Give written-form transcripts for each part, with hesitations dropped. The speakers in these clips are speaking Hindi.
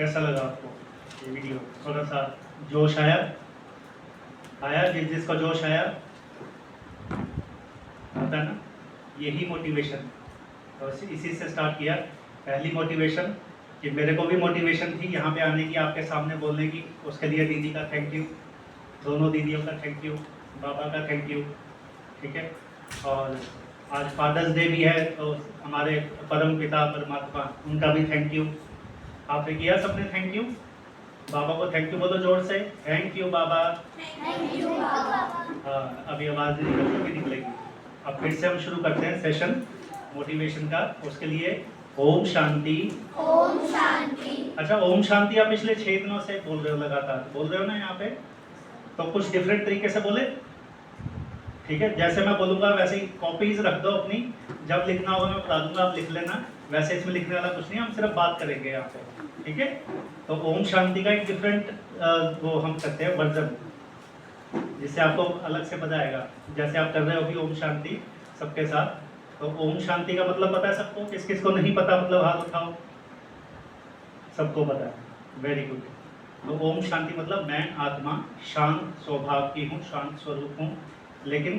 कैसा लगा आपको ये वीडियो? थोड़ा सा जोश आया? जिसको जोश आया होता है ना, यही मोटिवेशन। तो इसी से स्टार्ट किया। पहली मोटिवेशन कि मेरे को भी मोटिवेशन थी यहाँ पे आने की, आपके सामने बोलने की। उसके लिए दीदी का थैंक यू, दोनों दीदियों का थैंक यू, बाबा का थैंक यू। ठीक है, और आज फादर्स डे भी है, तो हमारे परम पिता परमात्मा, उनका भी थैंक यू। आपने किया सबने थैंक यू? बाबा को थैंक यू बोलो जोर से, थैंक यू बाबा। थैंक यू बाबा। हाँ, अभी आवाज़ नहीं निकलेगी। अब फिर से हम शुरू करते हैं सेशन मोटिवेशन का। उसके लिए ओम शांति। ओम शांति। अच्छा, ओम शांति आप पिछले 6 दिनों से बोल रहे हो, लगातार बोल रहे हो ना यहाँ पे, तो कुछ डिफरेंट तरीके से बोले। ठीक है, जैसे मैं बोलूँगा वैसे ही कॉपीज रख दो अपनी, जब लिखना होगा मैं बता दूंगा, आप लिख लेना। वैसे इसमें लिखने वाला कुछ नहीं, हम सिर्फ बात करेंगे यहाँ पे। ठीक है, तो ओम शांति का एक डिफरेंट वो हम करते हैं वर्जन, जिससे आपको अलग से पता आएगा। जैसे आप कर रहे हो अभी ओम शांति सबके साथ, तो ओम शांति का मतलब पता है सबको? किस किस को नहीं पता मतलब हाथ उठाओ। सबको पता है, वेरी गुड। तो ओम शांति मतलब मैं आत्मा शांत स्वभाव की हूँ, शांत स्वरूप हूँ, लेकिन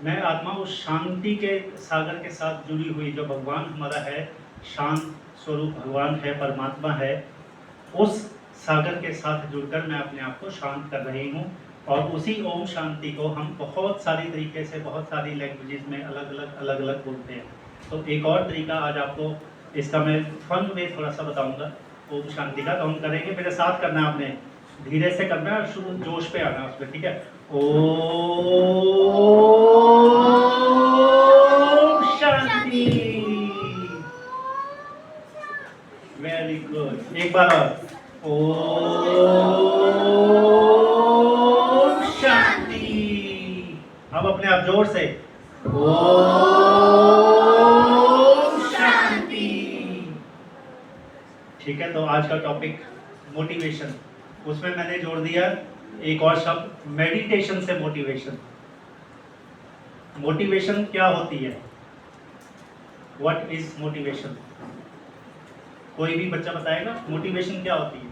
मैं आत्मा उस शांति के सागर के साथ जुड़ी हुई, जो भगवान हमारा है, शांत स्वरूप भगवान है, परमात्मा है, उस सागर के साथ जुड़कर मैं अपने आप को शांत कर रही हूँ। और उसी ओम शांति को हम बहुत सारी तरीके से, बहुत सारी लैंग्वेजेस में अलग अलग बोलते हैं। तो एक और तरीका आज आपको इसका मैं फन में थोड़ा सा बताऊंगा ओम शांति का। तो हम करेंगे, मेरे साथ करना है आपने, धीरे से करना है और शुरू जोश पे आना है उसमें। ठीक है, ओम शांति। वेरी गुड, एक बार और, ओम शांति। अब अपने आप जोर से, ओम शांति। ठीक है, तो आज का टॉपिक मोटिवेशन, उसमें मैंने जोड़ दिया एक और शब्द, मेडिटेशन से मोटिवेशन। मोटिवेशन क्या होती है? What is motivation? कोई भी बच्चा बताएगा मोटिवेशन क्या होती है?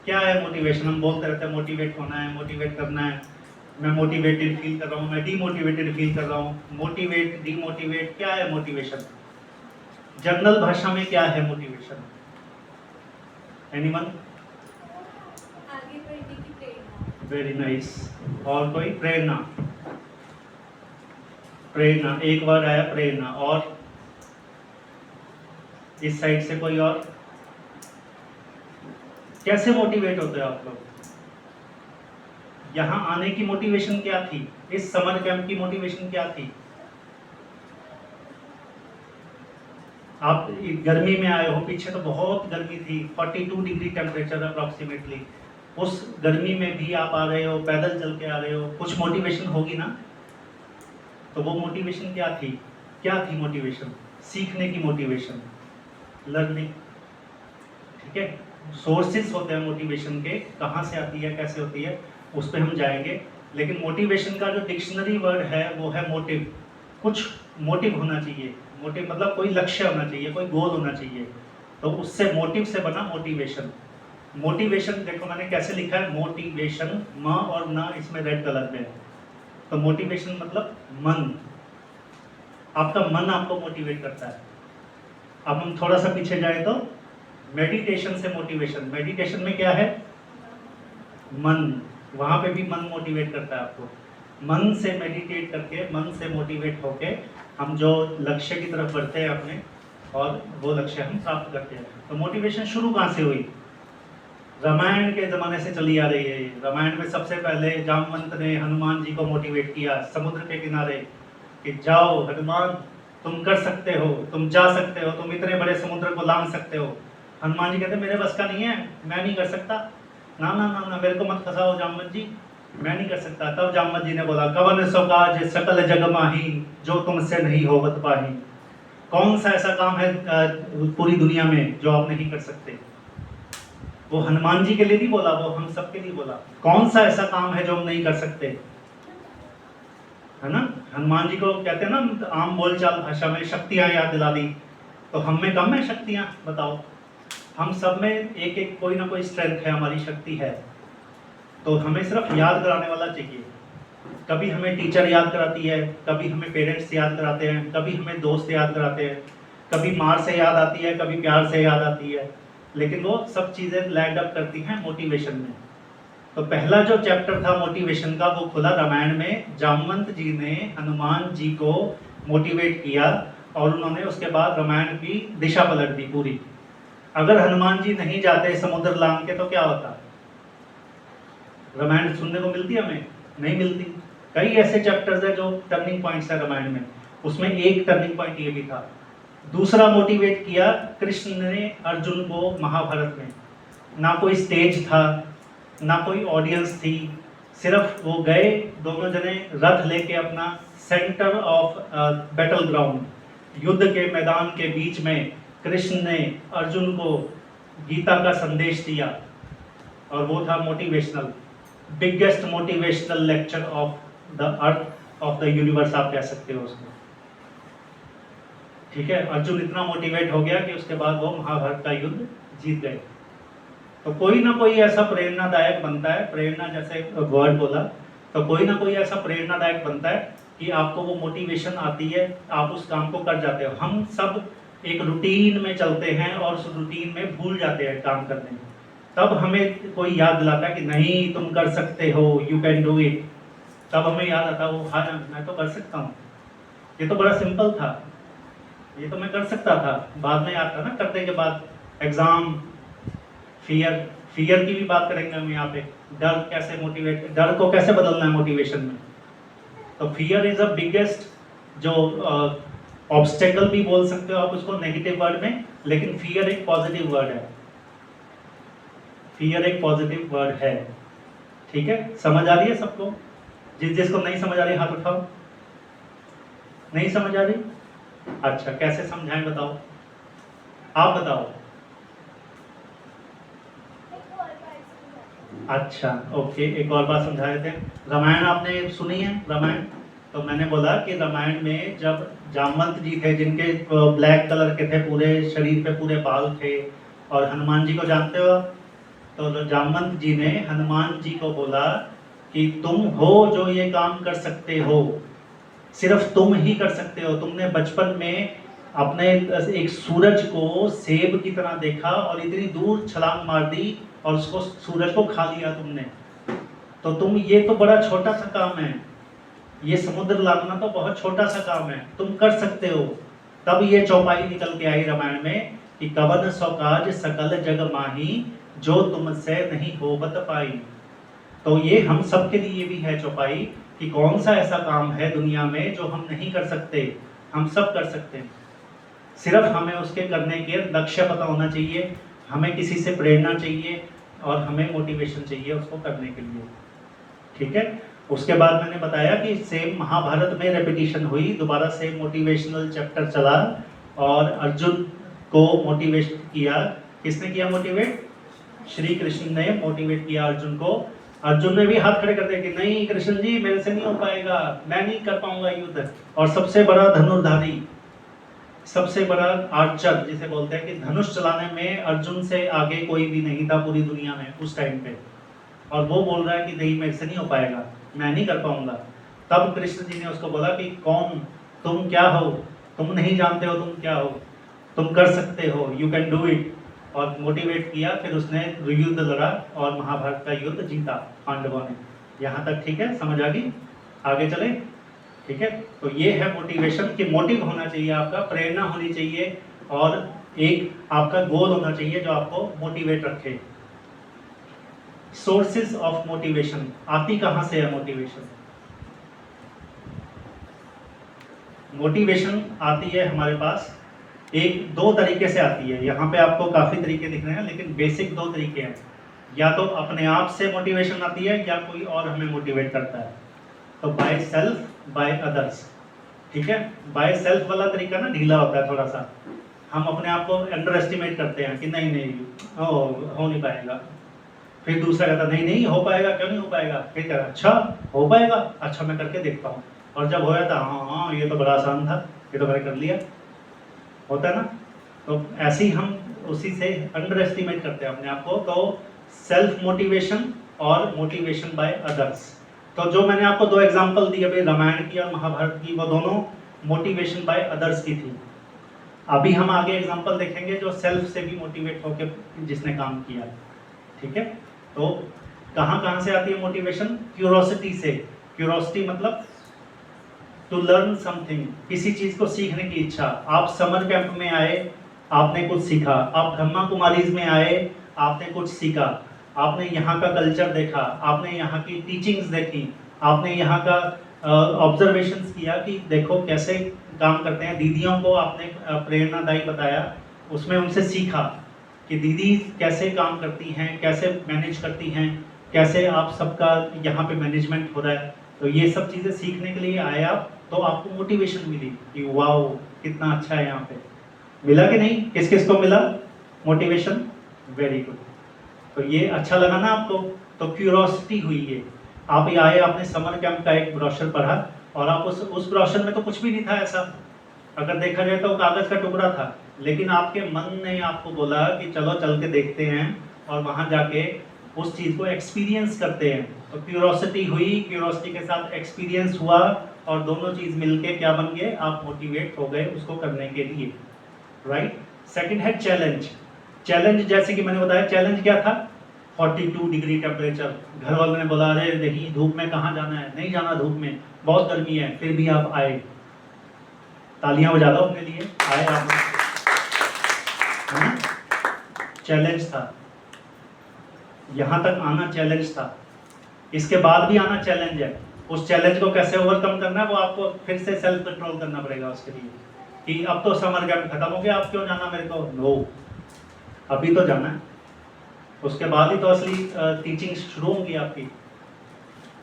क्या है मोटिवेशन? हम बोलते रहते हैं मोटिवेट होना है, मोटिवेट करना है, मैं मोटिवेटेड फील कर रहा हूँ, मैं डीमोटिवेटेड फील कर रहा हूँ। मोटिवेट, डीमोटिवेट, क्या है मोटिवेशन? जनरल भाषा में क्या है मोटिवेशन? एनीवन? आगे बढ़ने की प्रेरणा। Very nice. और कोई? प्रेरणा। प्रेरणा, एक बार आया प्रेरणा। और इस साइड से कोई और? कैसे मोटिवेट होते हो आप लोग? यहाँ आने की मोटिवेशन क्या थी? इस समर कैंप की मोटिवेशन क्या थी? आप गर्मी में आए हो, पीछे तो बहुत गर्मी थी, 42 डिग्री टेम्परेचर अप्रॉक्सीमेटली। उस गर्मी में भी आप आ रहे हो, पैदल चल के आ रहे हो, कुछ मोटिवेशन होगी ना? तो वो मोटिवेशन क्या थी? क्या थी मोटिवेशन? सीखने की मोटिवेशन, लर्निंग। ठीक है, सोर्सेस होते हैं मोटिवेशन के, कहाँ से आती है, कैसे होती है, उस पर हम जाएंगे। लेकिन मोटिवेशन का जो डिक्शनरी वर्ड है वो है मोटिव। कुछ मोटिव होना चाहिए। मोटिव मतलब कोई लक्ष्य होना चाहिए, कोई गोल होना चाहिए, तो उससे मोटिव से बना मोटिवेशन। मोटिवेशन देखो मैंने कैसे लिखा है, मोटिवेशन, म और न इसमें रेड कलर में है। तो मोटिवेशन मतलब मन, आपका मन आपको मोटिवेट करता है। अब हम थोड़ा सा पीछे जाए तो मेडिटेशन से मोटिवेशन। मेडिटेशन में क्या है? मन, वहां पे भी मन मोटिवेट करता है आपको। मन से मेडिटेट करके, मन से मोटिवेट होके हम जो लक्ष्य की तरफ बढ़ते हैं अपने, और वो लक्ष्य हम प्राप्त करते हैं। तो मोटिवेशन शुरू कहाँ से हुई? रामायण के ज़माने से चली आ रही है। रामायण में सबसे पहले जामवंत ने हनुमान जी को मोटिवेट किया समुद्र के किनारे कि जाओ हनुमान, तुम कर सकते हो, तुम जा सकते हो, तुम इतने बड़े समुद्र को लांघ सकते हो। हनुमान जी कहते मेरे बस का नहीं है, मैं नहीं कर सकता, ना ना ना ना, मेरे को मत फंसाओ जामवंत जी, मैं नहीं कर सकता। तब जामवंत जी ने बोला, कवन सो काज सकल जग माही, जो तुमसे नहीं होवत पाही। कौन सा ऐसा काम है पूरी दुनिया में जो आप नहीं कर सकते? वो हनुमान जी के लिए नहीं बोला, वो हम सब के लिए बोला। कौन सा ऐसा काम है जो हम नहीं कर सकते? है ना, हनुमान जी को कहते हैं ना आम बोलचाल भाषा में, शक्तियां याद दिला दी। तो हम में कम है शक्तियां? बताओ, हम सब में एक एक कोई ना कोई स्ट्रेंथ है, हमारी शक्ति है, तो हमें सिर्फ याद कराने वाला चाहिए। कभी हमें टीचर याद कराती है, कभी हमें पेरेंट्स याद कराते हैं, कभी हमें दोस्त याद कराते हैं, कभी मार से याद आती है, कभी प्यार से याद आती है, लेकिन वो सब चीज़ें लैंड अप करती हैं मोटिवेशन में। तो पहला जो चैप्टर था मोटिवेशन का वो खुला रामायण में। जामवंत जी ने हनुमान जी को मोटिवेट किया और उन्होंने उसके बाद रामायण की दिशा पलट दी पूरी। अगर हनुमान जी नहीं जाते समुद्र लांग के तो क्या होता? रामायण सुनने को मिलती हमें? नहीं मिलती। कई ऐसे चैप्टर्स है जो टर्निंग पॉइंट्स है रामायण में, उसमें एक टर्निंग पॉइंट ये भी था। दूसरा मोटिवेट किया कृष्ण ने अर्जुन को महाभारत में। ना कोई स्टेज था, ना कोई ऑडियंस थी, सिर्फ वो गए दोनों जने रथ लेके अपना सेंटर ऑफ बैटल ग्राउंड, युद्ध के मैदान के बीच में कृष्ण ने अर्जुन को गीता का संदेश दिया और वो था motivational, biggest motivational lecture of the earth of the universe आप कह सकते हो उसको। ठीक है, अर्जुन इतना मोटिवेट हो गया कि उसके बाद वो महाभारत का युद्ध जीत गए। तो कोई ना कोई ऐसा प्रेरणादायक बनता है, प्रेरणा जैसे वर्ड बोला, तो कोई ना कोई ऐसा प्रेरणादायक बनता है कि आपको वो मोटिवेशन आती है, आप उस काम को कर जाते हो। हम सब एक रूटीन में चलते हैं और उस रूटीन में भूल जाते हैं काम करने में, तब हमें कोई याद दिलाता है कि नहीं तुम कर सकते हो, यू कैन डू इट। तब हमें याद आता है वो हाँ मैं तो कर सकता हूँ, ये तो बड़ा सिंपल था, ये तो मैं कर सकता था। बाद में आता ना करने के बाद एग्जाम, फियर की भी बात करेंगे हम यहाँ पे। डर कैसे मोटिवेट, डर को कैसे बदलना है मोटिवेशन में। तो फियर इज अ बिगेस्ट जो ऑब्स्टेकल भी बोल सकते हो आप उसको नेगेटिव वर्ड में, लेकिन फियर एक पॉजिटिव वर्ड है। फियर एक पॉजिटिव वर्ड है। ठीक है, समझ आ रही है सबको? जिसको नहीं समझ आ रही हाथ उठाओ। नहीं समझ आ रही? अच्छा, कैसे समझाएं बताओ, आप बताओ। अच्छा ओके, एक और बात समझा रहे थे। रामायण आपने सुनी है? रामायण तो मैंने बोला कि रामायण में जब जामवंत जी थे जिनके ब्लैक कलर के थे, पूरे शरीर पे पूरे बाल थे, और हनुमान जी को जानते हो, तो जामवंत जी ने हनुमान जी को बोला कि तुम हो जो ये काम कर सकते हो, सिर्फ तुम ही कर सकते हो। तुमने बचपन में अपने एक सूरज को सेब की तरह देखा और इतनी दूर छलांग मार दी और उसको सूरज को खा लिया तुमने, तो तुम, ये तो बड़ा छोटा सा काम है, ये समुद्र लांघना तो बहुत छोटा सा काम है, तुम कर सकते हो। तब ये चौपाई निकल के आई रामायण में कि कवन सो काज सकल जग माही, जो तुमसे नहीं होवत पाई। तो ये हम सब के लिए भी है चौपाई कि कौन सा ऐसा काम है दुनिया में जो हम नहीं कर सकते, हम सब कर सकते हैं। सिर्फ हमें उसके करने के लक्ष्य पता होना चाहिए, हमें किसी से प्रेरणा चाहिए और हमें मोटिवेशन चाहिए उसको करने के लिए। ठीक है, उसके बाद मैंने बताया कि सेम महाभारत में रेपिटेशन हुई, दोबारा सेम मोटिवेशनल चैप्टर चला और अर्जुन को मोटिवेट किया। किसने किया मोटिवेट? श्री कृष्ण ने मोटिवेट किया अर्जुन को। अर्जुन ने भी हाथ खड़े कर दिया कि नहीं कृष्ण जी, मेरे से नहीं हो पाएगा, मैं नहीं कर पाऊंगा युद्ध। और सबसे बड़ा धनुर्धारी, सबसे बड़ा आर्चर जिसे बोलते हैं कि धनुष चलाने में अर्जुन से आगे कोई भी नहीं था पूरी दुनिया में उस टाइम पे, और वो बोल रहा है कि नहीं मेरे से नहीं हो पाएगा, मैं नहीं कर पाऊंगा। तब कृष्ण जी ने उसको बोला कि कौन तुम, क्या हो, तुम नहीं जानते हो तुम क्या हो, तुम कर सकते हो, यू कैन डू इट, और मोटिवेट किया। फिर उसने युद्ध लड़ा और महाभारत का युद्ध जीता पांडवों ने। यहाँ तक ठीक है, समझ आ गई? आगे चले? ठीक है, तो ये है मोटिवेशन कि मोटिव होना चाहिए आपका, प्रेरणा होनी चाहिए और एक आपका गोल होना चाहिए जो आपको मोटिवेट रखे। सोर्सेज ऑफ मोटिवेशन, आती कहाँ से है मोटिवेशन? मोटिवेशन आती है हमारे पास एक दो तरीके से आती है। यहाँ पे आपको काफ़ी तरीके दिख रहे हैं, लेकिन बेसिक दो तरीके हैं। या तो अपने आप से मोटिवेशन आती है या कोई और हमें मोटिवेट करता है। तो बाय सेल्फ, बाय अदर्स। ठीक है, बाय सेल्फ वाला तरीका ना ढीला होता है थोड़ा सा, हम अपने आप को अंडर एस्टिमेट करते हैं कि नहीं नहीं हो नहीं पाएगा। फिर दूसरा कहता नहीं नहीं हो पाएगा, क्यों नहीं हो पाएगा, फिर कहता अच्छा हो पाएगा, अच्छा मैं करके देखता हूँ, और जब होया था हाँ हाँ ये तो बड़ा आसान था, ये तो मैंने कर लिया, होता है ना। तो ऐसे ही हम उसी से अंडर एस्टिमेट करते हैं अपने आप को। तो सेल्फ मोटिवेशन और मोटिवेशन बाय अदर्स। तो जो मैंने आपको दो एग्जांपल दिए भाई, रामायण की और महाभारत की, वो दोनों मोटिवेशन बाय अदर्स की थी। अभी हम आगे एग्जांपल देखेंगे जो सेल्फ से भी मोटिवेट होकर जिसने काम किया। ठीक है, तो कहाँ कहाँ से आती है मोटिवेशन? क्यूरोसिटी से। क्यूरोसिटी मतलब टू लर्न समथिंग, किसी चीज को सीखने की इच्छा। आप समर कैंप में आए, आपने कुछ सीखा। आप ब्रह्मा कुमारीज में आए, आपने कुछ सीखा। आपने यहाँ का कल्चर देखा, आपने यहाँ की टीचिंग्स देखी, आपने यहाँ का ऑब्जर्वेशंस किया कि देखो कैसे काम करते हैं। दीदियों को आपने प्रेरणादायी बताया, उसमें उनसे सीखा कि दीदी कैसे काम करती हैं, कैसे मैनेज करती हैं, कैसे आप सबका यहाँ पे मैनेजमेंट हो रहा है। तो ये सब चीज़ें सीखने के लिए आए आप, तो आपको मोटिवेशन मिली कि वाओ कितना अच्छा है यहाँ पे। मिला कि नहीं? किस किस को मिला मोटिवेशन? Very good. तो ये अच्छा लगा ना आपको? तो क्यूरोसिटी हुई ये। आप ये आए, आपने समर कैंप का एक ब्रोशर पढ़ा और आप उस ब्रोशर में तो कुछ भी नहीं था ऐसा, अगर देखा जाए तो कागज का टुकड़ा था, लेकिन आपके मन ने आपको बोला कि चलो चल के देखते हैं और वहाँ जाके उस चीज़ को एक्सपीरियंस करते हैं। तो क्यूरोसिटी हुई, क्यूरोसिटी के साथ एक्सपीरियंस हुआ और दोनों चीज़ मिलके क्या बन गए? आप मोटिवेट हो गए उसको करने के लिए। राइट। सेकंड है चैलेंज। चैलेंज जैसे कि मैंने बताया, चैलेंज क्या था? 42 डिग्री टेम्परेचर। घर वालों ने बोला अरे नहीं धूप में कहाँ जाना है, नहीं जाना धूप में, बहुत गर्मी है, फिर भी आप आए। तालियां बजा दो अपने लिए, आए आप। चैलेंज था, यहाँ तक आना चैलेंज था, इसके बाद भी आना चैलेंज है। उस चैलेंज को कैसे ओवरकम करना है वो आपको फिर से सेल्फ कंट्रोल करना पड़ेगा उसके लिए कि अब तो समर कैंप खत्म हो गया, अब क्यों जाना मेरे को? नो, अभी तो जाना है, उसके बाद ही तो असली टीचिंग शुरू होंगी आपकी।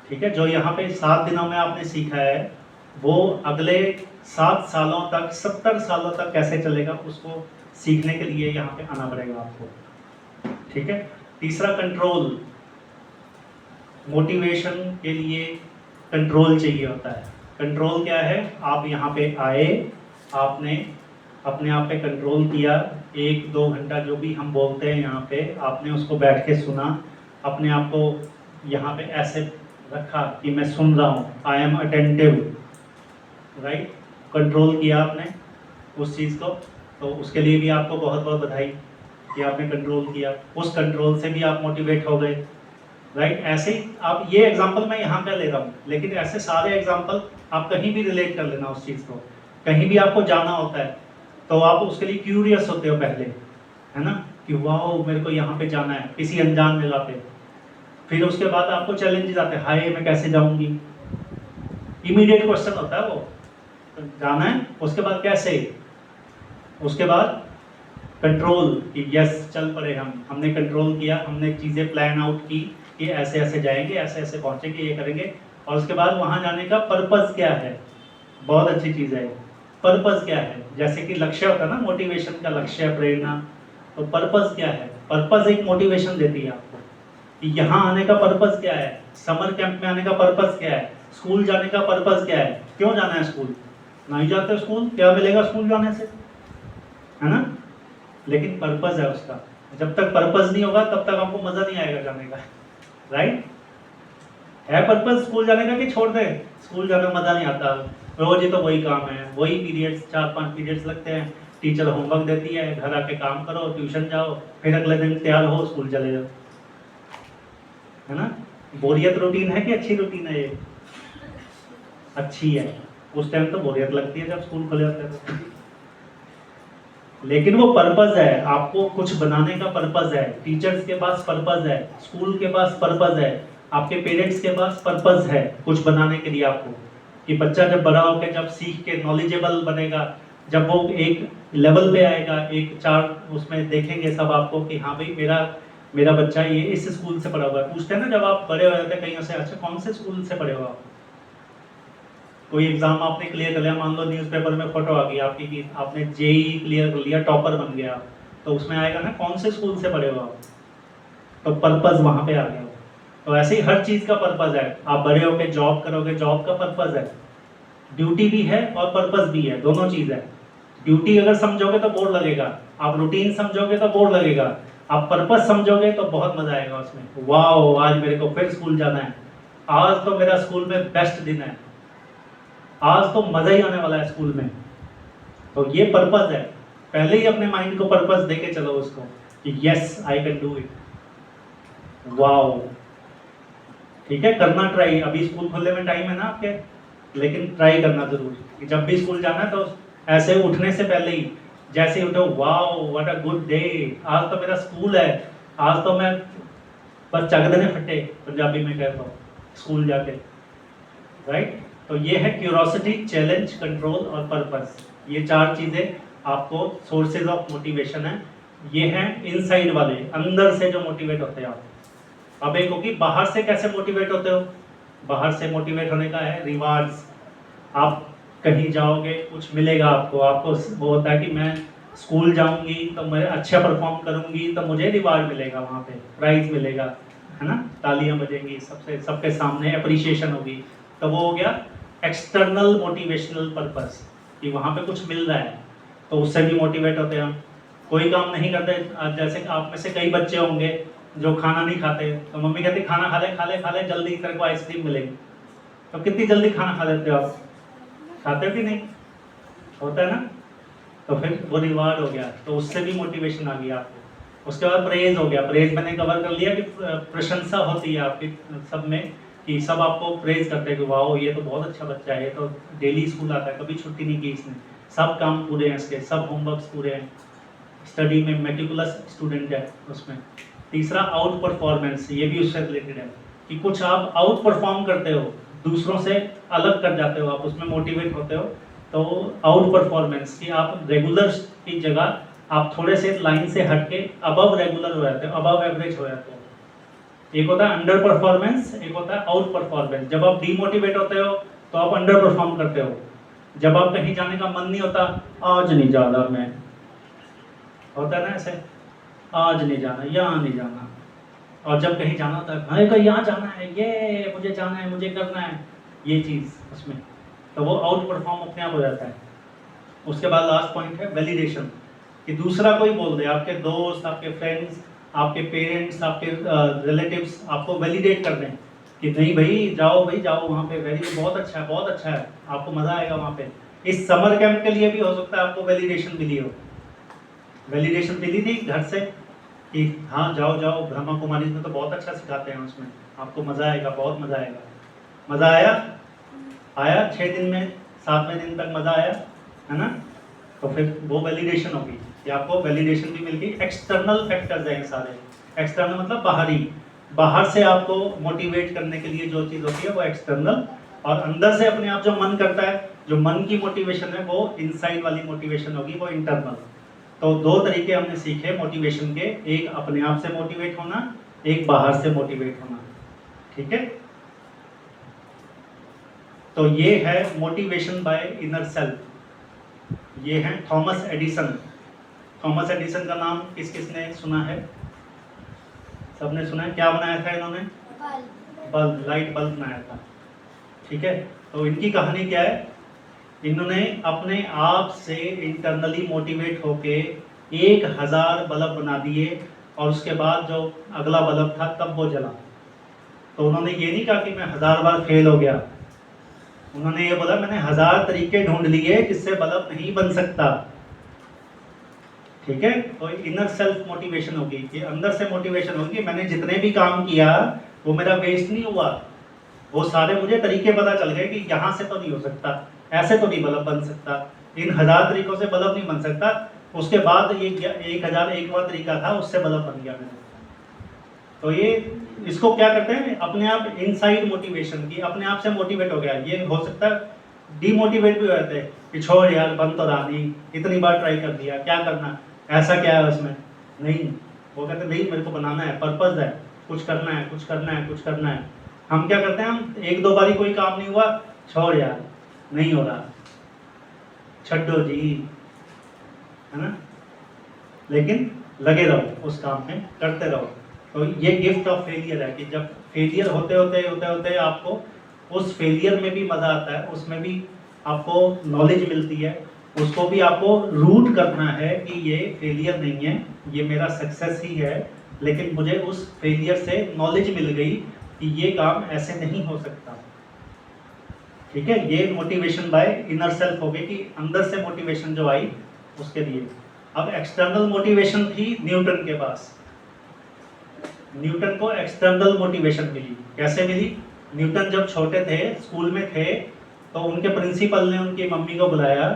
ठीक है, जो यहाँ पे 7 दिनों में आपने सीखा है वो अगले 7 सालों तक, 70 सालों तक कैसे चलेगा, उसको सीखने के लिए यहाँ पे आना पड़ेगा आपको। ठीक है। तीसरा कंट्रोल। मोटिवेशन के लिए कंट्रोल चाहिए होता है। कंट्रोल क्या है? आप यहाँ पे आए, आपने अपने आप पे कंट्रोल किया, 1-2 घंटा जो भी हम बोलते हैं यहाँ पे, आपने उसको बैठ के सुना, अपने आप को यहाँ पे ऐसे रखा कि मैं सुन रहा हूँ, I am attentive. Right. Control किया आपने उस चीज़ को, तो उसके लिए भी आपको बहुत बहुत बधाई कि आपने कंट्रोल किया। उस कंट्रोल से भी आप मोटिवेट हो गए। राइट। ऐसे ही आप, ये एग्जांपल मैं यहाँ पे ले रहा हूँ, लेकिन ऐसे सारे एग्जांपल आप कहीं भी रिलेट कर लेना उस चीज़ को। कहीं भी आपको जाना होता है तो आप उसके लिए क्यूरियस होते हो पहले, है ना, कि वाओ मेरे को यहाँ पे जाना है किसी अनजान जगह पे। फिर उसके बाद आपको चैलेंजेस आते हैं, हाय मैं कैसे जाऊँगी, इमीडिएट क्वेश्चन होता है वो, तो जाना है, उसके बाद कैसे, उसके बाद कंट्रोल कि यस चल पड़े, हमने कंट्रोल किया, हमने चीज़ें प्लान आउट की कि ऐसे ऐसे जाएंगे, ऐसे ऐसे पहुँचेंगे, ये करेंगे। और उसके बाद वहाँ जाने का पर्पज़ क्या है, बहुत अच्छी चीज़ है। पर्पज़ क्या है? जैसे कि लक्ष्य होता है ना, मोटिवेशन का लक्ष्य, प्रेरणा, तो पर्पज़ क्या है? पर्पज़ एक मोटिवेशन देती है आपको कि यहाँ आने का पर्पज़ क्या है, समर कैंप में आने का पर्पज़ क्या है, स्कूल जाने का पर्पज़ क्या है, क्यों जाना है स्कूल? नहीं जाते स्कूल, क्या मिलेगा स्कूल जाने से, है ना? लेकिन पर्पज़ है उसका। जब तक पर्पज़ नहीं होगा तब तक आपको मज़ा नहीं आएगा जाने का। राइट। है पर्पज़ स्कूल जाने का कि छोड़ दें? स्कूल जाने में मज़ा नहीं आता, रोज ही तो वही काम है, वही पीरियड्स, 4-5 पीरियड्स लगते हैं, टीचर होमवर्क देती है, घर आके काम करो, ट्यूशन जाओ, फिर अगले दिन तैयार हो स्कूल चले जाओ, है ना? बोरियत रूटीन है कि अच्छी रूटीन है ये? अच्छी है। उस टाइम तो बोरियत लगती है जब स्कूल खुले होते हैं, लेकिन वो पर्पज़ है, आपको कुछ बनाने का पर्पज़ है, टीचर्स के पास पर्पज़ है, स्कूल के पास पर्पज़ है, आपके पेरेंट्स के पास पर्पज़ है कुछ बनाने के लिए आपको, कि बच्चा जब बड़ा होकर जब सीख के नॉलेजेबल बनेगा, जब वो एक लेवल पे आएगा, एक चार्ट उसमें देखेंगे सब आपको कि हाँ भाई मेरा बच्चा ये इस स्कूल से पढ़ा हुआ है। पूछते हैं ना जब आप बड़े हो जाते हैं कहीं से, अच्छा कौन से स्कूल से पढ़े हो आप? कोई एग्जाम आपने क्लियर कर लिया, मान लो न्यूज़पेपर में फोटो आ गई आपकी कि आपने जेईई क्लियर कर लिया, टॉपर बन गया, तो उसमें आएगा ना कौन से स्कूल से पढ़े हो आप, तो पर्पज़ वहाँ पे आ गया। तो ऐसे ही हर चीज़ का पर्पज़ है। आप बड़े होकर जॉब करोगे, जॉब का पर्पज़ है, ड्यूटी भी है और पर्पज़ भी है, दोनों चीज़ है। ड्यूटी अगर समझोगे तो बोर लगेगा, आप रूटीन समझोगे तो बोर लगेगा, आप पर्पस समझोगे तो बहुत मजा आएगा उसमें। वाओ, आज मेरे को फिर स्कूल जाना है, आज तो मेरा स्कूल में बेस्ट दिन है, आज तो मजा ही आने वाला है स्कूल में। तो ये पर्पस है, पहले ही अपने माइंड को पर्पस देके चलो उसको कि yes I can do it. Wow, ठीक है, करना ट्राई। अभी स्कूल खुलने में टाइम है ना आपके, लेकिन ट्राई करना जरूर कि जब भी स्कूल जाना है तो ऐसे उठने से पहले ही जैसे ही उठो, wow what a good day, आज तो मेरा स्कूल है, आज तो मैं बस चक देने फटे, पंजाबी में कहता हूँ, स्कूल जाके, राइट। तो ये है क्यूरोसिटी, चैलेंज, कंट्रोल और पर्पस। ये 4 चीजें आपको सोर्सेज ऑफ मोटिवेशन है। ये हैं इनसाइड वाले, अंदर से जो मोटिवेट होते हैं आप। अब एक होगी बाहर से कैसे मोटिवेट होते हो। बाहर से मोटिवेट होने का है रिवार्ड्स। आप कहीं जाओगे, कुछ मिलेगा आपको, वो होता है कि मैं स्कूल जाऊंगी तो मैं अच्छा परफॉर्म करूंगी तो मुझे रिवार्ड मिलेगा, वहाँ पे प्राइज मिलेगा, है ना, तालियां बजेंगी, सबके सामने अप्रिशिएशन होगी। तो वो हो गया एक्सटर्नल मोटिवेशनल पर्पस, कि वहाँ पे कुछ मिल रहा है तो उससे भी मोटिवेट होते हैं हम। कोई काम नहीं करते, जैसे आप में से कई बच्चे होंगे जो खाना नहीं खाते, तो मम्मी कहती खाना खा ले खा ले खा ले, जल्दी तेरे को आइसक्रीम मिलेगी। तो कितनी जल्दी खाना खा लेते हो आप, खाते हो कि नहीं, होता है ना। तो फिर वो रिवार्ड हो गया, तो उससे भी मोटिवेशन आ गया आपको। उसके बाद प्रेज हो गया, प्रेज मैंने कवर कर लिया कि प्रशंसा होती है आपकी सब में, कि सब आपको प्रेज करते हैं कि वाओ ये तो बहुत अच्छा बच्चा है, ये तो डेली स्कूल आता है, कभी छुट्टी नहीं की इसने, सब काम पूरे हैं इसके, सब होमवर्क्स पूरे हैं, स्टडी में मेटिकुलस स्टूडेंट है उसमें। तीसरा आउट परफॉर्मेंस, ये भी उससे रिलेटेड है कि कुछ आप आउट परफॉर्म करते हो, दूसरों से अलग कर जाते हो, आप उसमें मोटिवेट होते हो। तो आउट परफॉर्मेंस की आप रेगुलर की जगह आप थोड़े से लाइन से हट के अबव रेगुलर हो जाते हो, अबव एवरेज हो जाते हो। एक होता है अंडर परफॉर्मेंस, एक होता है आउट परफॉर्मेंस। जब आप डीमोटिवेट होते हो तो आप अंडर परफॉर्म करते हो। जब आप कहीं जाने का मन नहीं होता, आज नहीं जाना मैं, होता है ना ऐसे, आज नहीं जाना, यहाँ नहीं जाना। और जब कहीं जाना होता है, भाई को यहाँ जाना है, ये मुझे जाना है, मुझे करना है, ये चीज़ उसमें, तो वो आउट परफॉर्म अपने आप हो जाता है। उसके बाद लास्ट पॉइंट है वैलिडेशन, कि दूसरा कोई बोल दे, आपके दोस्त, आपके फ्रेंड्स, आपके पेरेंट्स, आपके रिलेटिव्स आपको वैलिडेट कर दें कि नहीं भाई जाओ, भाई जाओ वहाँ पे, बहुत अच्छा है, बहुत अच्छा है, आपको मज़ा आएगा वहाँ पे। इस समर कैंप के लिए भी हो सकता है आपको वैलिडेशन मिली हो, वैलिडेशन मिली थी घर से कि हाँ जाओ जाओ, ब्रह्मा कुमारी में तो बहुत अच्छा सिखाते हैं, उसमें आपको मज़ा आएगा, बहुत मज़ा आएगा। मज़ा आया 6 दिन में, 7वें दिन तक मज़ा आया, है ना। तो फिर वो वैलिडेशन होगी कि आपको वैलिडेशन भी मिल गई। एक्सटर्नल फैक्टर्स हैं सारे, एक्सटर्नल मतलब बाहरी, बाहर से आपको मोटिवेट करने के लिए जो चीज़ होती है वो एक्सटर्नल, और अंदर से अपने आप जो मन करता है, जो मन की मोटिवेशन है, वो इनसाइड वाली मोटिवेशन होगी, वो इंटरनल। तो 2 तरीके हमने सीखे मोटिवेशन के, एक अपने आप से मोटिवेट होना, एक बाहर से मोटिवेट होना, ठीक है। तो ये है मोटिवेशन बाय इनर सेल्फ। ये है थॉमस एडिसन। थॉमस एडिसन का नाम किस किसने सुना है, सबने सुना है। क्या बनाया था इन्होंने, बल्ब, लाइट बल्ब बनाया था, ठीक है। तो इनकी कहानी क्या है, इन्होंने अपने आप से इंटरनली मोटिवेट होके 1000 बल्ब बना दिए, और उसके बाद जो अगला बल्ब था तब वो जला। तो उन्होंने ये नहीं कहा कि मैं 1000 बार फेल हो गया, उन्होंने ये बोला मैंने 1000 तरीके ढूंढ लिए जिससे बल्ब नहीं बन सकता, ठीक है। तो इनर सेल्फ मोटिवेशन होगी कि अंदर से मोटिवेशन होगी, मैंने जितने भी काम किया वो मेरा वेस्ट नहीं हुआ, वो सारे मुझे तरीके पता चल गए कि यहाँ से तो नहीं हो सकता, ऐसे तो नहीं बल्ब बन सकता, इन 1000 तरीकों से बल्ब नहीं बन सकता। उसके बाद ये 1001वां तरीका था, उससे बल्ब बन गया मेरा। तो ये इसको क्या करते हैं, अपने आप इनसाइड मोटिवेशन की, अपने आप से मोटिवेट हो गया। ये हो सकता है डीमोटिवेट भी हो जाते हैं कि छोड़ यार, बन तो रहा नहीं, इतनी बार ट्राई कर दिया, क्या करना, ऐसा क्या है उसमें, नहीं। वो कहते नहीं, मेरे को बनाना है, पर्पस है, कुछ करना है, कुछ करना है, कुछ करना है। हम क्या करते हैं, हम 1-2 बारी कोई काम नहीं हुआ, छोड़ यार, नहीं हो रहा, छड्डो जी, है ना। लेकिन लगे रहो उस काम में, करते रहो। तो ये गिफ्ट ऑफ फेलियर है कि जब फेलियर होते होते आपको उस फेलियर में भी मज़ा आता है, उसमें भी आपको नॉलेज मिलती है, उसको भी आपको रूट करना है कि ये फेलियर नहीं है, ये मेरा सक्सेस ही है, लेकिन मुझे उस फेलियर से नॉलेज मिल गई कि ये काम ऐसे नहीं हो सकता। ठीक है, ये मोटिवेशन बाय इनर सेल्फ हो गई कि अंदर से मोटिवेशन जो आई उसके लिए। अब एक्सटर्नल मोटिवेशन थी न्यूटन के पास। न्यूटन को एक्सटर्नल मोटिवेशन मिली। कैसे मिली? न्यूटन जब छोटे थे, स्कूल में थे, तो उनके प्रिंसिपल ने उनकी मम्मी को बुलाया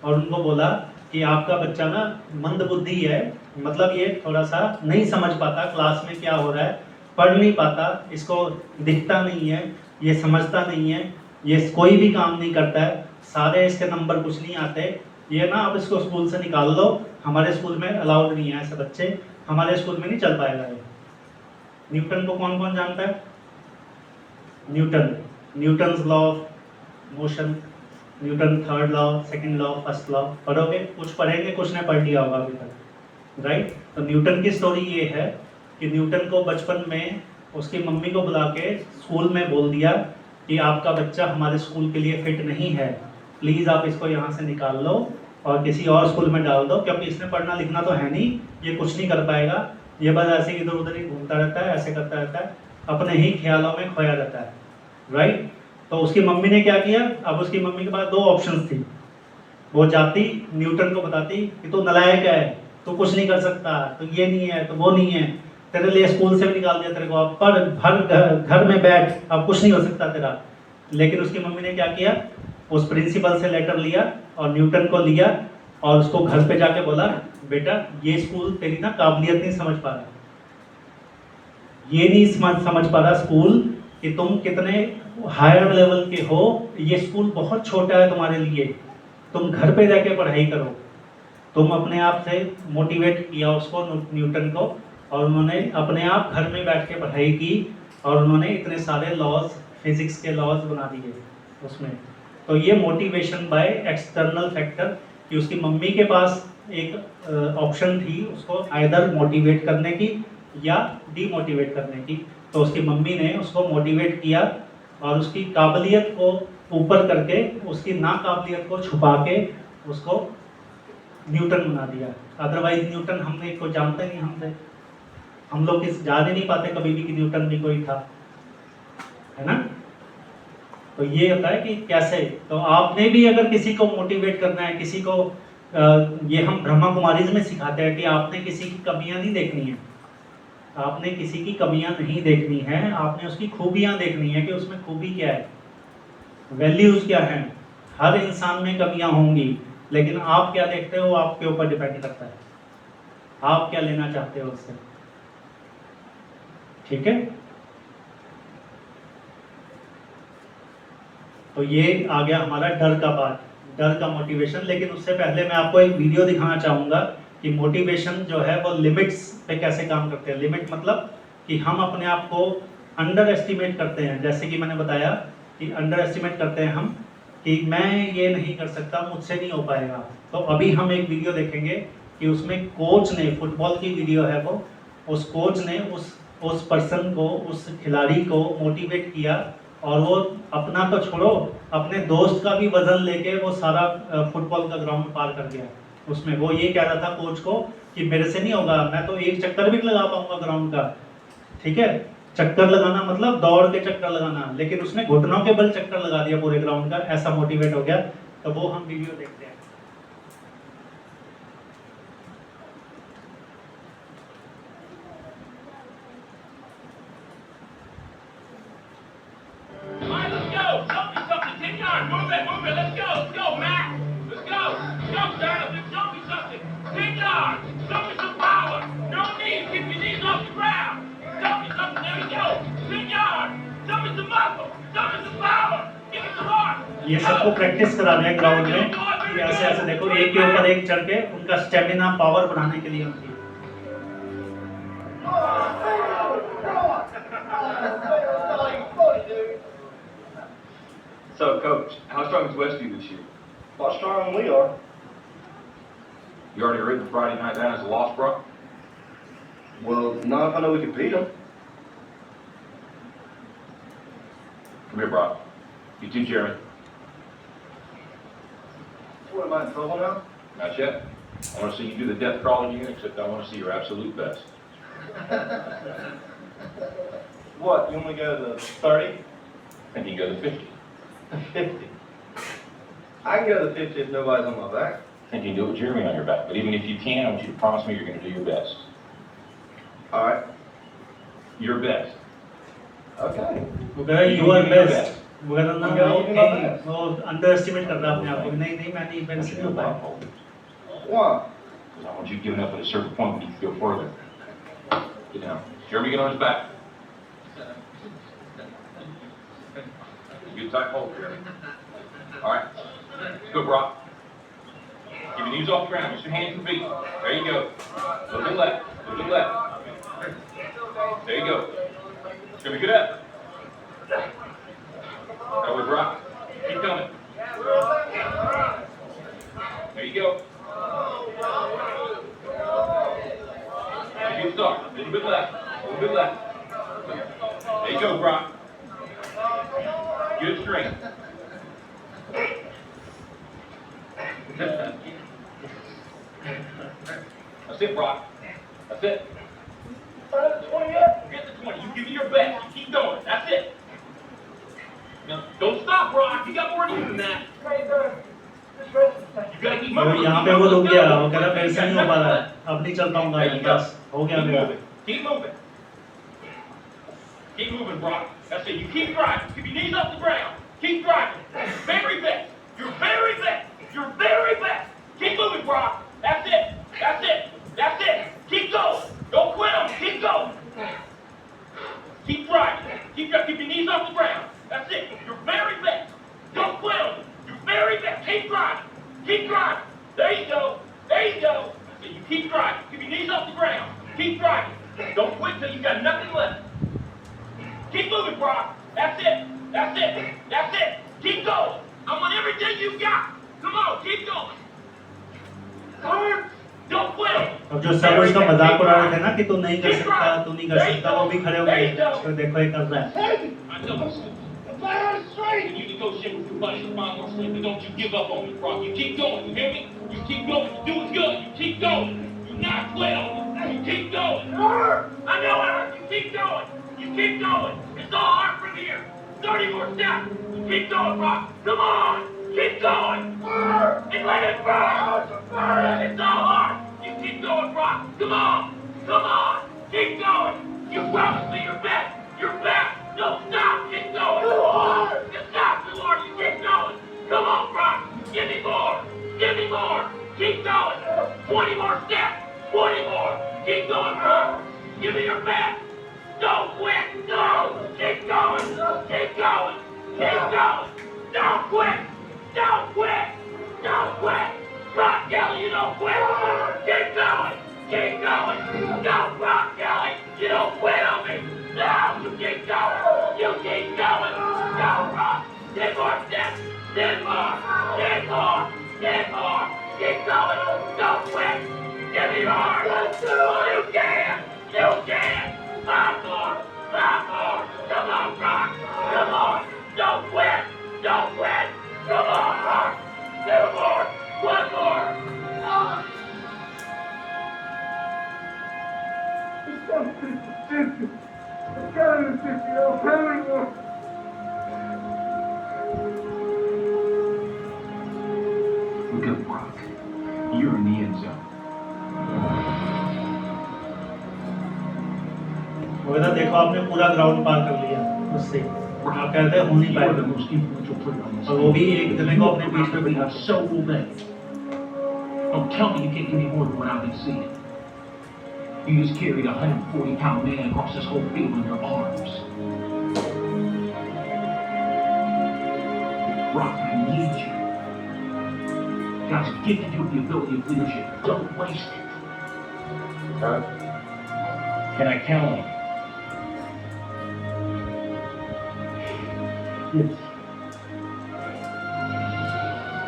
और उनको बोला कि आपका बच्चा ना मंद बुद्धि है, मतलब ये थोड़ा सा नहीं समझ पाता क्लास में क्या हो रहा है, पढ़ नहीं पाता, इसको दिखता नहीं है, ये समझता नहीं है, ये कोई भी काम नहीं करता है, सारे इसके नंबर कुछ नहीं आते, ये ना आप इसको स्कूल से निकाल लो, हमारे स्कूल में अलाउड नहीं है ऐसे बच्चे, हमारे स्कूल में नहीं चल पाएगा ये। न्यूटन को कौन कौन जानता है? Newton's law of motion, Newton third law, second law, first law पढ़ोगे, कुछ पढ़ेंगे, कुछ ने पढ़ लिया होगा अभी तक, राइट। तो न्यूटन की स्टोरी ये है कि न्यूटन को बचपन में उसकी मम्मी को बुला के स्कूल में बोल दिया कि आपका बच्चा हमारे स्कूल के लिए फिट नहीं है, प्लीज़ आप इसको यहाँ से निकाल लो और किसी और स्कूल में डाल दो, क्योंकि इसने पढ़ना लिखना तो है नहीं, ये कुछ नहीं कर पाएगा, ये बस ऐसे इधर उधर ही घूमता रहता है, ऐसे करता रहता है, अपने ही ख्यालों में खोया रहता है, राइट। तो उसकी मम्मी ने क्या किया? अब उसकी मम्मी के पास दो ऑप्शंस थी। वो जाती न्यूटन को बताती कि तू नलायक है, तू कुछ नहीं कर सकता, तो ये नहीं है, तो वो नहीं है, तेरे लिए स्कूल से भी निकाल दिया तेरे को, अब पढ़, घर में बैठ, अब कुछ नहीं हो सकता तेरा। लेकिन उसकी मम्मी ने क्या किया? उस प्रिंसिपल से लेटर लिया और न्यूटन को लिया और उसको घर पे जाके बोला, बेटा ये स्कूल तेरी ना काबिलियत नहीं समझ पा रहा, ये नहीं समझ पा रहा स्कूल कि तुम कितने हायर लेवल के हो, ये स्कूल बहुत छोटा है तुम्हारे लिए, तुम घर पे जाके पढ़ाई करो। तुम अपने आप से मोटिवेट किया उसको, न्यूटन को, और उन्होंने अपने आप घर में बैठ के पढ़ाई की और उन्होंने इतने सारे लॉज, फिजिक्स के लॉज बना दिए उसमें। तो ये मोटिवेशन बाय एक्सटर्नल फैक्टर, कि उसकी मम्मी के पास एक ऑप्शन थी उसको आइदर मोटिवेट करने की या डीमोटिवेट करने की, तो उसकी मम्मी ने उसको मोटिवेट किया और उसकी काबिलियत को ऊपर करके उसकी नाकाबिलियत को छुपा के उसको न्यूटन बना दिया। अदरवाइज न्यूटन हमने को जानते नहीं, हम लोग किस जान ही नहीं पाते कभी भी कि न्यूटन भी कोई था, है ना। तो ये होता है कि कैसे, तो आपने भी अगर किसी को मोटिवेट करना है, किसी को ये हम ब्रह्मा कुमारीज में सिखाते हैं कि आपने किसी की कमियां नहीं देखनी है, आपने किसी की कमियां नहीं देखनी है, आपने उसकी खूबियां देखनी है कि उसमें खूबी क्या है, वैल्यूज क्या है। हर इंसान में कमियां होंगी, लेकिन आप क्या देखते हो आपके ऊपर डिपेंड करता है, आप क्या लेना चाहते हो उससे, ठीक है। तो ये आ गया हमारा डर का पार्ट, डर का मोटिवेशन। लेकिन उससे पहले मैं आपको एक वीडियो दिखाना चाहूँगा कि मोटिवेशन जो है वो लिमिट्स पे कैसे काम करते हैं। लिमिट मतलब कि हम अपने आप को अंडर एस्टिमेट करते हैं, जैसे कि मैंने बताया कि अंडर एस्टिमेट करते हैं हम कि मैं ये नहीं कर सकता, मुझसे नहीं हो पाएगा। तो अभी हम एक वीडियो देखेंगे कि उसमें कोच ने, फुटबॉल की वीडियो है वो, उस कोच ने उस पर्सन को, उस खिलाड़ी को मोटिवेट किया और वो अपना तो छोड़ो, अपने दोस्त का भी वजन लेके वो सारा फुटबॉल का ग्राउंड पार कर गया। उसमें वो ये कह रहा था कोच को कि मेरे से नहीं होगा, मैं तो एक चक्कर भी लगा पाऊंगा ग्राउंड का, ठीक है, चक्कर लगाना मतलब दौड़ के चक्कर लगाना, लेकिन उसने घुटनों के बल चक्कर लगा दिया पूरे ग्राउंड का, ऐसा मोटिवेट हो गया। तो वो हम वीडियो देखते हैं। ये सबको प्रैक्टिस करा रहे हैं ग्राउंड में कि ऐसे ऐसे देखो, एक के ऊपर एक चढ़ के उनका स्टेमिना पावर बढ़ाने के लिए उनकी। So, Coach, how strong is Westview this year? How strong we are. You already ridden Friday night down as a loss, bro? Well, not if I know we can beat them. Come here, Brock. You too, Jeremy. What, am I in trouble now? Not yet. I want to see you do the death crawl again, except I want to see your absolute best. What, you want me to go to the 30? And you go to 50. 50. I can go to the 50 if nobody's on my back. And you can do it with Jeremy on your back. But even if you can, I want you to promise me you're going to do your best. All right. Your best. Okay. वो कह रहा है You you are give me your best. वो कह रहा ना I'm gonna give you my नहीं best. वो अंडर एस्टिमेट कर रहा है अपने आप को नहीं नहीं मैं नहीं मेरे से नहीं हो पाया Why? Because I want you giving up at a certain point when you feel further. Get down. Jeremy, get on his back. Good tight hold, Jeremy. All right. Good, Brock. Keep your knees off the ground. Use your hands and feet. There you go. A little bit left. A little bit left. There you go. Jeremy, good up. That was Brock. Keep coming. There you go. Good start. A little bit left. A little bit left. There you go, Brock. Good strength. That's it, Brock. That's it. Get the 20 yet? Get the 20. You give me your best. You keep going. That's it. Now, don't stop, Brock. You got more to you than that. You gotta keep वो moving. यहाँ पे वो रुक गया वो कह रहा मेरे से नहीं हो पा रहा है अब नहीं चल पाऊंगा There you go. बस हो गया Keep मेरा moving. Keep moving. Keep moving, Brock. That's it. You keep driving. Keep your knees off the ground. Keep driving. Very best. You're very best. You're very best. Keep moving, Brock. That's it. That's it. That's it. Keep going. Don't quit them. Keep going. Keep driving. Keep your knees off the ground. That's it. You're very best. Don't quit them. You're very best. Keep driving. Keep driving. There you go. There you go. That's it. You keep driving. Keep your knees off the ground. Keep driving. Don't quit till you got nothing left. Keep moving, Brock. That's it. That's it. That's it. Keep going. I want everything you got. Come on, keep going. Don't quit. अब जो सब उसका मजाक उड़ा रहे थे ना कि तू नहीं कर सकता तू नहीं कर सकता वो भी खड़े हो गए तो देखो ये कर रहा है I know it's and you negotiate with your buddy to find more sleep, but don't you give up on me, Brock. You keep going, you hear me? You keep going, you're doing good. You keep going. You not quit on me. You keep going. I know it hurts. You keep going. You keep going. It's all hard from here. 30 more steps. You keep going, Brock. Come on. Keep going. And let it burn. It's all hard. You keep going, Brock. Come on. Come on. Keep going. You promised me your best. Your best. Don't stop. Keep going. It's not too hard. You keep going. Come on, Brock. Give me more. Give me more. Keep going. 20 more steps. 20 more. Keep going, Brock. Give me your best. Don't quit. No. Keep going. Keep going. Keep going. Don't quit. Don't quit. Don't quit. Brock Kelly, you don't quit. Keep going. Keep going. No, Brock Kelly, you don't quit on me. No, you keep going. You keep going. Go, Brock. 10 more steps. 10 more. 10 more. 10 more. Keep going. Don't quit. Give me more. You can. You can. 5 more. 5 more. Come on, Brock. Come on. Don't quit. Don't quit. Come on, Brock. 2 more. 1 more. Look at Brock. You're in the end zone. वो कहता देखो आपने पूरा ग्राउंड पार कर लिया उससे आप कहते हैं हो नहीं You are the पाएगा most influential player on this और वो भी team. एक जने को अपने बीच में बिठा So will they. Don't tell me you can't give me more than what I've been seeing. You just carried a 140-pound man across this whole field in your arms. Brock, I need you. God's gifted you with the ability of leadership. Don't waste it. Can I count on you? Yes.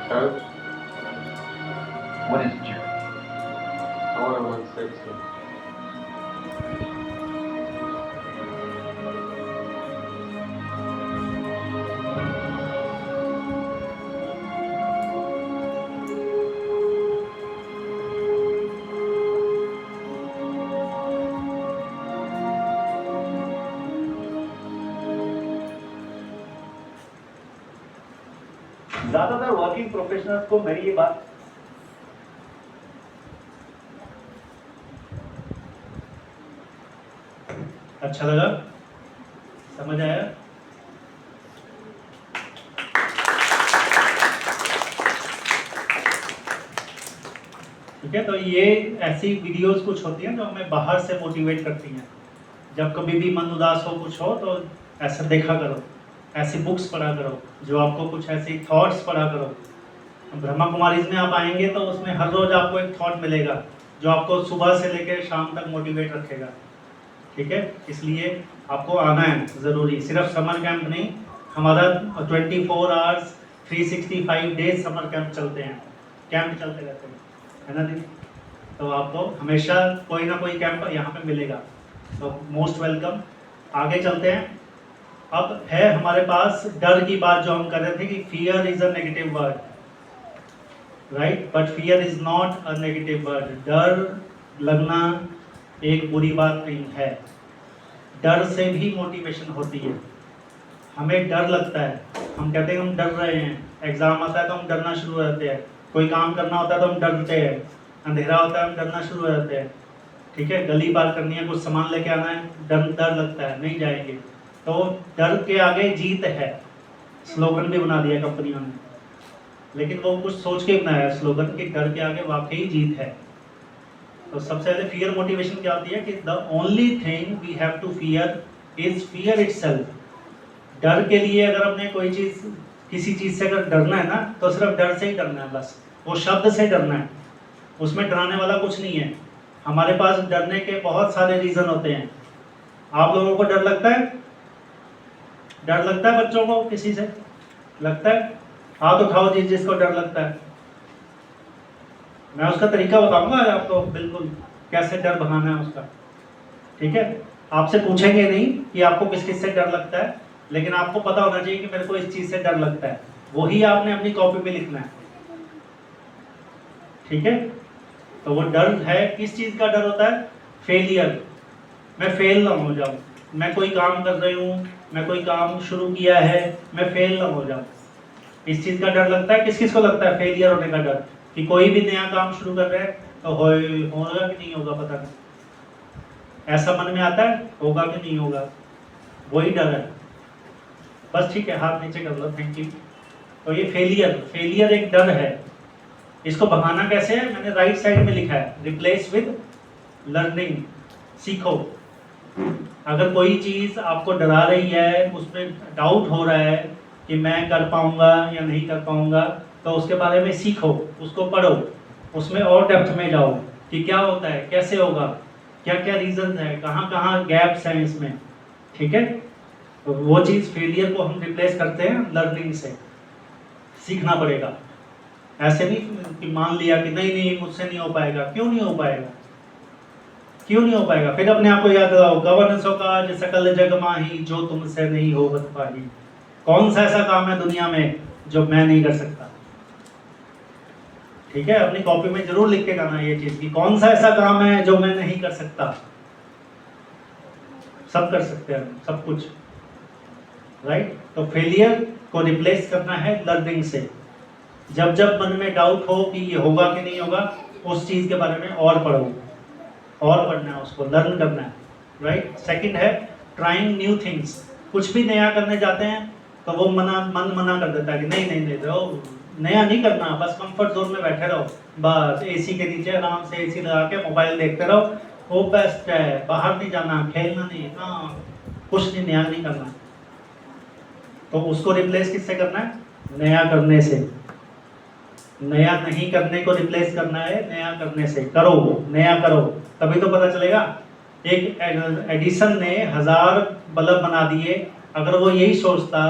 Coach, What is it, Jerry? I want a 160. ज्यादातर वर्किंग प्रोफेशनल्स को मेरी ये बात अच्छा लगा, समझ आया? ठीक है, तो ये ऐसी वीडियोस कुछ होती हैं जो हमें बाहर से मोटिवेट करती हैं। जब कभी भी मन उदास हो, कुछ हो, तो ऐसा देखा करो, ऐसी बुक्स पढ़ा करो जो आपको कुछ ऐसी थॉट्स पढ़ा करो। ब्रह्मा कुमारीज में आप आएंगे तो उसमें हर रोज आपको एक थॉट मिलेगा जो आपको सुबह से लेकर शाम तक मोटिवेट रखेगा। ठीक है, इसलिए आपको आना है ज़रूरी, सिर्फ समर कैंप नहीं, हमारा 24 आवर्स 365 डेज समर कैंप चलते हैं, कैंप चलते रहते हैं, है ना दीदी? तो आपको हमेशा कोई ना कोई कैंप यहाँ पे मिलेगा, तो मोस्ट वेलकम। आगे चलते हैं। अब है हमारे पास डर की बात जो हम कर रहे थे कि fear is a negative word, right? But fear is not a negative word. डर लगना एक बुरी बात नहीं है, डर से भी मोटिवेशन होती है। हमें डर लगता है, हम कहते हैं हम डर रहे हैं, एग्जाम आता है तो हम डरना शुरू हो जाते हैं, कोई काम करना होता है तो हम डरते हैं, अंधेरा होता है हम डरना शुरू हो जाते हैं। ठीक है, गली पार करनी है, कुछ सामान लेके आना है, डर लगता है, नहीं जाएंगे। तो डर के आगे जीत है, स्लोगन भी बना दिया कंपनियों ने, लेकिन वो कुछ सोच के बनाया स्लोगन कि डर के आगे वाकई जीत है। तो सबसे पहले फियर मोटिवेशन क्या होती है कि the only thing we have to fear is fear itself. डर के लिए अगर हमने कोई चीज, किसी चीज से अगर डरना है ना, तो सिर्फ डर से ही डरना है, बस वो शब्द से डरना है, उसमें डराने वाला कुछ नहीं है। हमारे पास डरने के बहुत सारे रीजन होते हैं। आप लोगों को डर लगता है? डर लगता है बच्चों को? किसी से लगता है? हाथ उठाओ जिसको डर लगता है। मैं उसका तरीका बताऊंगा आज आपको, बिल्कुल कैसे डर भगाना है उसका। ठीक है, आपसे पूछेंगे नहीं कि आपको किस किस से डर लगता है, लेकिन आपको पता होना चाहिए कि मेरे को इस चीज से डर लगता है, वही आपने अपनी कॉपी पे लिखना है। ठीक है, तो वो डर है, किस चीज का डर होता है? फेलियर, मैं फेल ना हो जाऊं, मैं कोई काम कर रही हूँ, मैं कोई काम शुरू किया है, मैं फेल ना हो जाऊं, इस चीज का डर लगता है। किस किस को लगता है फेलियर होने का डर? कि कोई भी नया काम शुरू कर रहे हैं तो होगा कि नहीं होगा पता नहीं, ऐसा मन में आता है, होगा कि नहीं होगा, वही डर है। बस ठीक है, हाथ नीचे कर लो, थैंक यू। तो ये फेलियर एक डर है। इसको भगाना कैसे है? मैंने राइट साइड में लिखा है, रिप्लेस विद लर्निंग, सीखो। अगर कोई चीज आपको डरा रही है, उसमें डाउट हो रहा है कि मैं कर पाऊंगा या नहीं कर पाऊंगा, तो उसके बारे में सीखो, उसको पढ़ो, उसमें और डेप्थ में जाओ कि क्या होता है, कैसे होगा, क्या क्या रीजन है, कहाँ कहाँ गैप्स हैं इसमें। ठीक है, तो वो चीज़ फेलियर को हम रिप्लेस करते हैं लर्निंग से, सीखना पड़ेगा। ऐसे नहीं कि मान लिया कि नहीं मुझसे नहीं हो पाएगा। क्यों नहीं हो पाएगा? क्यों नहीं हो पाएगा? फिर अपने आप को याद दिलाओ, गवर्नेंस का जो सकल जग माही, जो तुमसे नहीं हो बत पाही। कौन सा ऐसा काम है दुनिया में जो मैं नहीं कर सकता? ठीक है, अपनी कॉपी में जरूर लिख के जाना ये चीज कि कौन सा ऐसा काम है जो मैं नहीं कर सकता। सब कर सकते हैं, सब कुछ, राइट? तो फेलियर को रिप्लेस करना है लर्निंग से। जब जब मन में डाउट हो कि ये होगा कि नहीं होगा, उस चीज के बारे में और पढ़ो, और पढ़ना है, उसको लर्न करना है, राइट? सेकंड है ट्राइंग न्यू थिंग्स। कुछ भी नया करने जाते हैं तो वो मन मना कर देता है कि नहीं रहो, नया नहीं करना, बस कंफर्ट जोन में बैठे रहो, बस एसी के नीचे आराम से एसी लगा के मोबाइल देखते रहो, वो बेस्ट है, बाहर नहीं जाना, खेलना नहीं, हाँ कुछ नहीं, नया नहीं करना। तो उसको रिप्लेस किससे करना है? नया करने से। नया नहीं करने को रिप्लेस करना है नया करने से। करो, नया करो, तभी तो पता चलेगा। एक एडिसन ने 1000 बल्ब बना दिए, अगर वो यही सोचता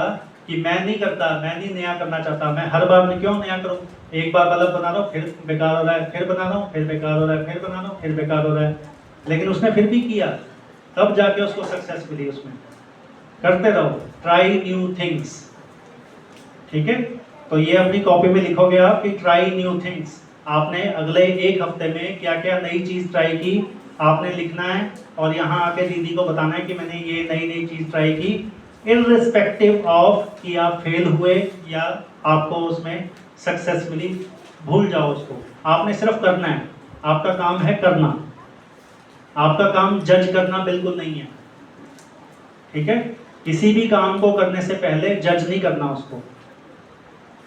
कि मैं नहीं करता, मैं नहीं नया करना चाहता, मैं हर बार में क्यों नया करूं, एक बार बल्ब बना लो फिर बेकार हो रहा है, फिर बना लो फिर बेकार हो रहा है, फिर बना लो फिर बेकार हो रहा है, लेकिन उसने फिर भी किया, तब जाके उसको सक्सेस मिली। उसमें करते रहो, ट्राई न्यू थिंग्स। ठीक है, तो ये अपनी कॉपी में लिखोगे आप कि ट्राई न्यू थिंग्स। आपने अगले एक हफ्ते में क्या क्या नई चीज ट्राई की आपने लिखना है, और यहाँ आके दीदी को बताना है कि मैंने ये नई चीज ट्राई की, इररिस्पेक्टिव ऑफ कि आप फेल हुए या आपको उसमें सक्सेस मिली, भूल जाओ उसको। आपने सिर्फ करना है, आपका काम है करना, आपका काम जज करना बिल्कुल नहीं है, ठीक है। किसी भी काम को करने से पहले जज नहीं करना उसको,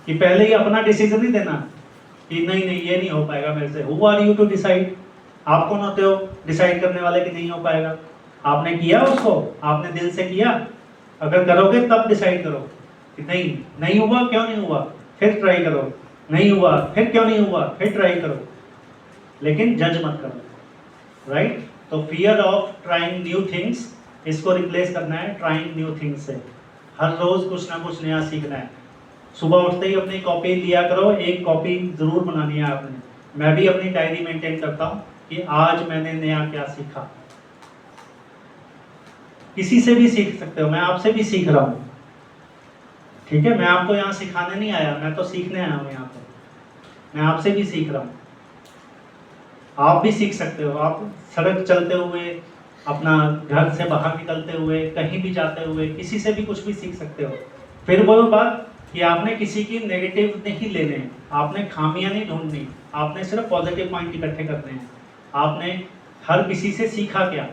कि पहले ही अपना डिसीजन नहीं देना कि नहीं नहीं ये नहीं हो पाएगा मेरे से। Who are you to decide? आप कौन होते हो डिसाइड करने वाले कि नहीं हो पाएगा? आपने किया उसको, आपने दिल से किया, अगर करोगे तब डिसाइड करो कि नहीं हुआ, क्यों नहीं हुआ, फिर ट्राई करो, नहीं हुआ फिर क्यों नहीं हुआ, फिर ट्राई करो, लेकिन जज मत करो, राइट। तो fear of trying new things, इसको रिप्लेस करना है ट्राइंग न्यू थिंग्स से। हर रोज कुछ ना कुछ नया सीखना है। सुबह उठते ही अपनी कॉपी लिया करो, एक कॉपी जरूर बनानी है आपने। मैं भी अपनी डायरी मेंटेन करता हूँ कि आज मैंने नया क्या सीखा। किसी से भी सीख सकते हो, मैं आपसे भी सीख रहा हूँ, ठीक है। मैं आपको यहाँ सिखाने नहीं आया, मैं तो सीखने आया हूँ यहाँ पे। मैं आपसे भी सीख रहा हूँ, आप भी सीख सकते हो। आप सड़क चलते हुए, अपना घर से बाहर निकलते हुए, कहीं भी जाते हुए, किसी से भी कुछ भी सीख सकते हो। फिर वो बात कि आपने किसी की नेगेटिव नहीं लेने हैं, आपने खामियां नहीं ढूंढनी, आपने सिर्फ पॉजिटिव पॉइंट इकट्ठे करने हैं। आपने हर किसी से सीखा क्या,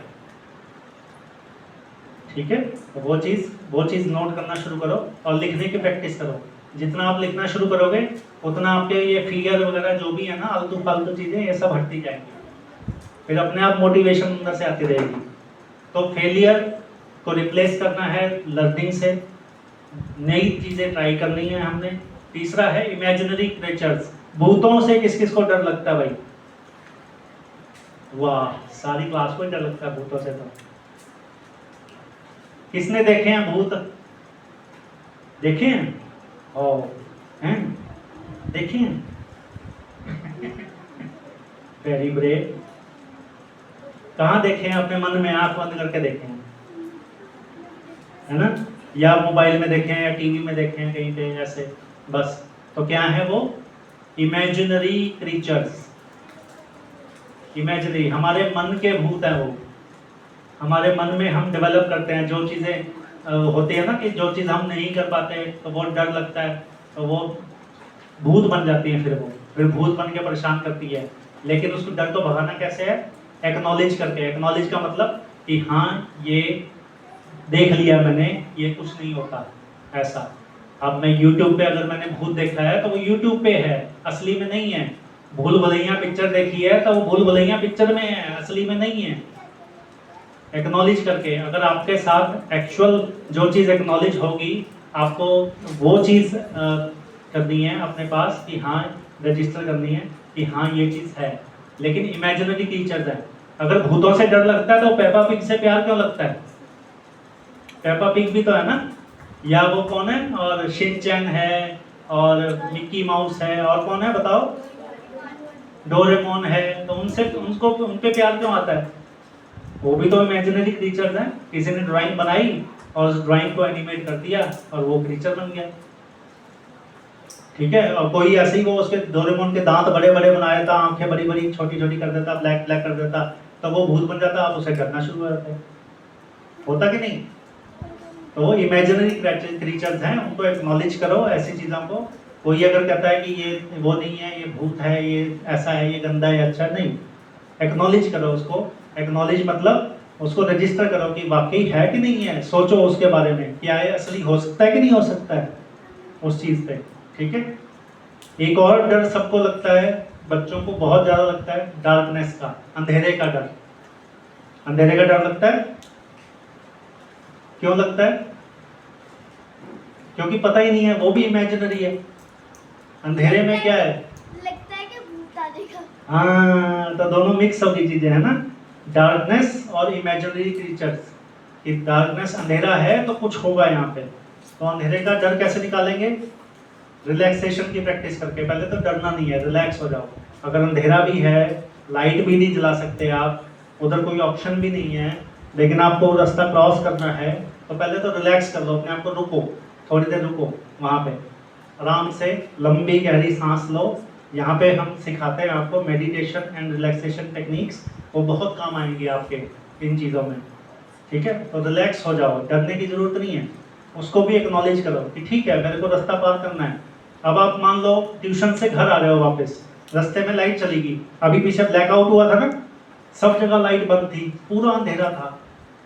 ठीक है। तो वो चीज़ नोट करना शुरू करो और लिखने की प्रैक्टिस करो। जितना आप लिखना शुरू करोगे उतना आपके ये फिगर वगैरह जो भी है ना, आलतू फालतू चीज़ें, ये सब हटती जाएंगी। फिर अपने आप मोटिवेशन अंदर से आती रहेगी। तो फेलियर को रिप्लेस करना है लर्निंग से, नई चीज़ें ट्राई करनी है हमने। तीसरा है इमेजिनरी क्रिएचर्स। भूतों से किस किस को डर लगता है भाई? वाह, सारी क्लास को डर लगता है भूतों से। तो किसने देखे हैं भूत? देखे हैं? ओ हैं, देखे हैं? Very brave. कहाँ देखे हैं? अपने मन में आंख बंद करके देखे हैं, है ना? या मोबाइल में देखे हैं, या टीवी में देखे हैं, कहीं पे ऐसे बस। तो क्या है वो? Imaginary creatures. इमेजिनरी, हमारे मन के भूत हैं वो। हमारे मन में हम डेवलप करते हैं जो चीज़ें होती है ना, कि जो चीज़ हम नहीं कर पाते तो वो डर लगता है, तो वो भूत बन जाती है। फिर भूत बन के परेशान करती है। लेकिन उसको डर को भगाना कैसे है? एक्नॉलेज करके। एक्नॉलेज का मतलब कि हाँ, ये देख लिया मैंने, ये कुछ नहीं होता ऐसा। अब मैं YouTube पे अगर मैंने भूत देखा है तो वो YouTube पे है, असली में नहीं है। भूल भुलैया पिक्चर देखी है तो वो भूल भुलैया पिक्चर में है, असली में नहीं है। एक्नॉलेज करके, अगर आपके साथ एक्चुअल जो चीज़ एक्नॉलेज होगी, आपको वो चीज़ करनी है अपने पास कि हाँ, रजिस्टर करनी है कि हाँ ये चीज़ है। लेकिन इमेजिनरी टीचर्स है। अगर भूतों से डर लगता है तो पेपा पिग से प्यार क्यों लगता है? पेपा पिग भी तो है ना, या वो कौन है? और शिनचैन है, और मिक्की माउस है, और कौन है बताओ? डोरेमोन है। तो उन पे प्यार क्यों आता है? वो भी तो इमेजिनरी क्रीचर्स हैं। किसी ने ड्राइंग बनाई और उस ड्राइंग को एनिमेट कर दिया और वो क्रीचर बन गया, ठीक है। और कोई ऐसे ही वो उसके डोरेमोन के दांत बड़े बड़े बनाया था, आंखें बड़ी बड़ी छोटी छोटी कर देता, ब्लैक ब्लैक कर देता, तो वो भूत बन जाता। आप उसे करना शुरू हो जाता है, होता कि नहीं? तो वो इमेजिनरी क्रीचर्स हैं, उनको एक्नॉलेज करो ऐसी चीज़ों को। कोई अगर कहता है कि ये वो नहीं है, ये भूत है, ये ऐसा है, ये गंदा है, अच्छा नहीं, एक्नॉलेज करो उसको। एक्नॉलेज मतलब उसको रजिस्टर करो कि वाकई है कि नहीं है। सोचो उसके बारे में, क्या ये असली हो सकता है कि नहीं हो सकता है उस चीज़ पे, ठीक है। एक और डर सबको लगता है, बच्चों को बहुत ज़्यादा लगता है, डार्कनेस का, अंधेरे का डर। अंधेरे का डर लगता है। क्यों लगता है? क्योंकि पता ही नहीं है, वो भी इमेजिनरी है। अंधेरे में क्या है? लगता है कि भूत आ जाएगा। हाँ, तो दोनों मिक्स होगी चीजें, है ना। डार्कनेस और इमेजिनरी क्रीचर्स। कि डार्कनेस, अंधेरा है तो कुछ होगा यहाँ पे। तो अंधेरे का डर कैसे निकालेंगे? रिलैक्सेशन की प्रैक्टिस करके। पहले तो डरना नहीं है, रिलैक्स हो जाओ। अगर अंधेरा भी है, लाइट भी नहीं जला सकते आप, उधर कोई ऑप्शन भी नहीं है, लेकिन आपको रास्ता क्रॉस करना है, तो पहले तो रिलैक्स कर लो अपने आप को। रुको, थोड़ी देर रुको वहाँ पे, आराम से लंबी गहरी सांस लो। यहाँ पे हम सिखाते हैं आपको मेडिटेशन एंड रिलैक्सेशन टेक्निक्स, वो बहुत काम आएंगी आपके इन चीज़ों में, ठीक है। तो रिलैक्स हो जाओ, डरने की ज़रूरत नहीं है। उसको भी एक्नॉलेज करो कि ठीक है मेरे को रास्ता पार करना है। अब आप मान लो ट्यूशन से घर आ रहे हो वापस, रास्ते में लाइट चली गई, अभी पीछे ब्लैकआउट हुआ था ना, सब जगह लाइट बंद थी, पूरा अंधेरा था।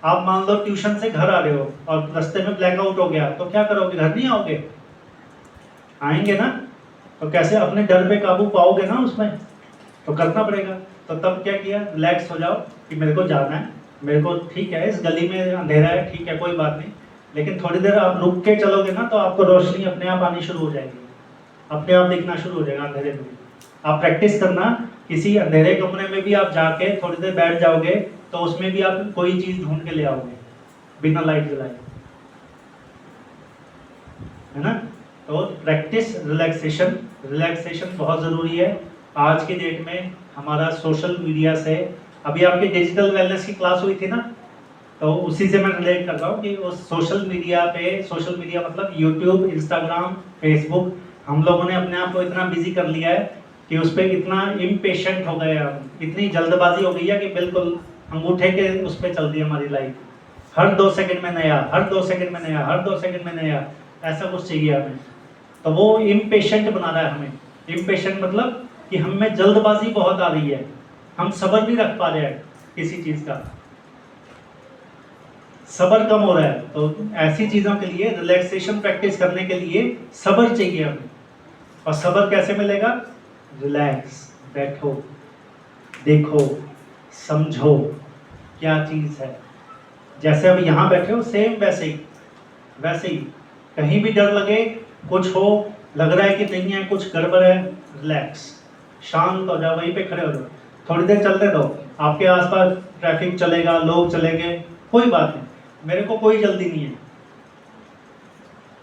आप मान लो ट्यूशन से घर आ रहे हो और रास्ते में ब्लैकआउट हो गया, तो क्या करोगे? घर नहीं आओगे? आएंगे ना? तो कैसे अपने डर पे काबू पाओगे ना उसमें? तो करना पड़ेगा। तो तब क्या किया? रिलैक्स हो जाओ कि मेरे को जाना है, मेरे को ठीक है इस गली में अंधेरा है, ठीक है कोई बात नहीं, लेकिन थोड़ी देर आप रुक के चलोगे ना तो आपको रोशनी अपने आप आनी शुरू हो जाएगी, अपने आप दिखना शुरू हो जाएगा अंधेरे में। आप प्रैक्टिस करना, किसी अंधेरे कमरे में भी आप जाके थोड़ी देर बैठ जाओगे तो उसमें भी आप कोई चीज ढूंढ के ले आओगे बिना लाइट जलाए, है ना? तो प्रैक्टिस रिलैक्सेशन, रिलैक्सेशन बहुत ज़रूरी है। आज की डेट में हमारा सोशल मीडिया से, अभी आपकी डिजिटल वेलनेस की क्लास हुई थी ना, तो उसी से मैं रिलेट कर रहा हूँ कि उस सोशल मीडिया पे, सोशल मीडिया मतलब यूट्यूब, इंस्टाग्राम, फेसबुक, हम लोगों ने अपने आप को इतना बिजी कर लिया है कि उस पर इतना इम्पेशेंट हो गए हम, इतनी जल्दबाजी हो गई है कि बिल्कुल अंगूठे के उस पर चलती है हमारी लाइफ। हर 2 सेकंड में नया, हर 2 सेकंड में नया, हर 2 सेकंड में नया, ऐसा कुछ चाहिए हमें। तो वो इम्पेशेंट बना रहा है हमें। इम्पेशेंट मतलब कि हम में जल्दबाजी बहुत आ रही है, हम सब्र नहीं रख पा रहे हैं किसी चीज़ का, सब्र कम हो रहा है। तो ऐसी चीज़ों के लिए, रिलैक्सेशन प्रैक्टिस करने के लिए सब्र चाहिए हमें। और सब्र कैसे मिलेगा? रिलैक्स, बैठो, देखो, समझो क्या चीज़ है। जैसे अब यहाँ बैठे हो सेम वैसे ही कहीं भी डर लगे, कुछ हो, लग रहा है कि नहीं है, कुछ गड़बड़ है, रिलैक्स, शांत हो जाओ, वहीं पे खड़े हो जाओ, थोड़ी देर चलने दो। आपके आसपास ट्रैफिक चलेगा, लोग चलेंगे, कोई बात नहीं, मेरे को कोई जल्दी नहीं है,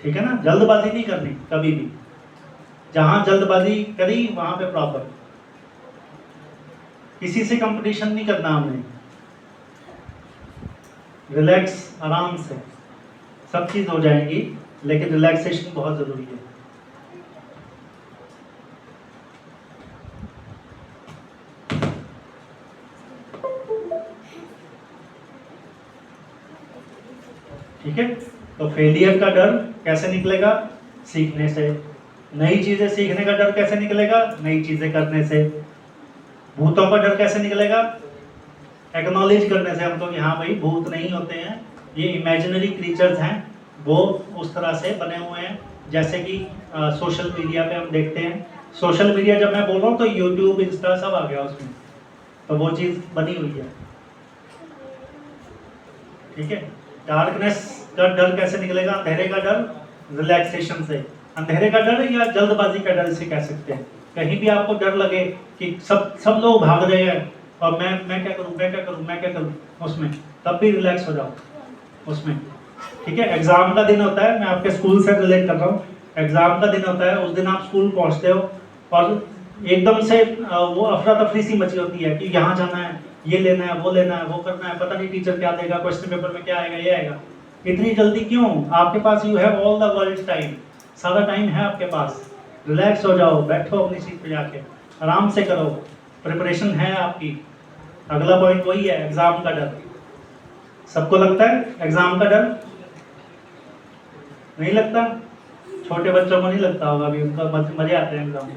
ठीक है ना? जल्दबाजी नहीं करनी कभी भी, जहां जल्दबाजी करी वहां पे प्रॉब्लम। किसी से कंपटीशन नहीं करना हमने, रिलैक्स, आराम से सब चीज हो जाएगी, लेकिन रिलैक्सेशन बहुत जरूरी है। ठीक है? तो फेलियर का डर कैसे निकलेगा? सीखने से। नई चीजें सीखने का डर कैसे निकलेगा? नई चीजें करने से। भूतों का डर कैसे निकलेगा? एक्नॉलेज करने से हमको कि हाँ भाई भूत नहीं होते हैं, ये इमेजिनरी क्रीचर्स हैं, वो उस तरह से बने हुए हैं जैसे कि सोशल मीडिया पे हम देखते हैं। सोशल मीडिया जब मैं बोल रहा हूँ तो यूट्यूब, इंस्टा सब आ गया उसमें, तो वो चीज़ बनी हुई है। ठीक है? डार्कनेस का डर कैसे निकलेगा? अंधेरे का डर रिलैक्सेशन से। अंधेरे का डर या जल्दबाजी का डर इसे कह सकते हैं। कहीं भी आपको डर लगे कि सब लोग भाग रहे हैं और मैं क्या करूं उसमें, तब भी रिलैक्स हो जाओ उसमें। ठीक है? एग्जाम का दिन होता है, मैं आपके स्कूल से रिलेट कर रहा हूँ। एग्जाम का दिन होता है, उस दिन आप स्कूल पहुँचते हो और एकदम से वो अफरा तफरी सी मची होती है कि यहाँ जाना है, ये लेना है, वो लेना है, वो करना है, पता नहीं टीचर क्या देगा, क्वेश्चन पेपर में क्या आएगा, ये आएगा। इतनी जल्दी क्यों? आपके पास you have all the world time, सारा टाइम है आपके पास। रिलैक्स हो जाओ, बैठो अपनी सीट पे जाके, आराम से करो, प्रिपरेशन है आपकी। अगला पॉइंट वही है, एग्जाम का डर। सबको लगता है एग्जाम का डर? नहीं लगता? छोटे बच्चों को नहीं लगता होगा, अभी उनका मजे आते हैं एग्जाम में,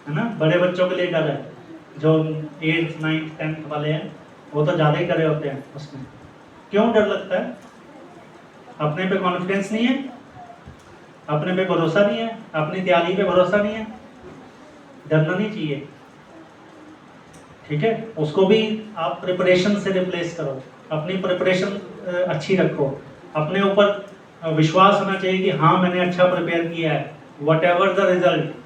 है ना? बड़े बच्चों के लिए डर है, जो 8th 9th 10th वाले हैं, वो तो ज़्यादा ही डरे होते हैं उसमें। क्यों डर लगता है? अपने पे कॉन्फिडेंस नहीं है, अपने पे भरोसा नहीं है, अपनी तैयारी पे भरोसा नहीं है। डरना नहीं चाहिए। ठीक है? उसको भी आप प्रिपरेशन से रिप्लेस करो, अपनी प्रिपरेशन अच्छी रखो, अपने ऊपर विश्वास होना चाहिए कि हाँ मैंने अच्छा प्रिपेयर किया है, वट एवर द रिजल्ट।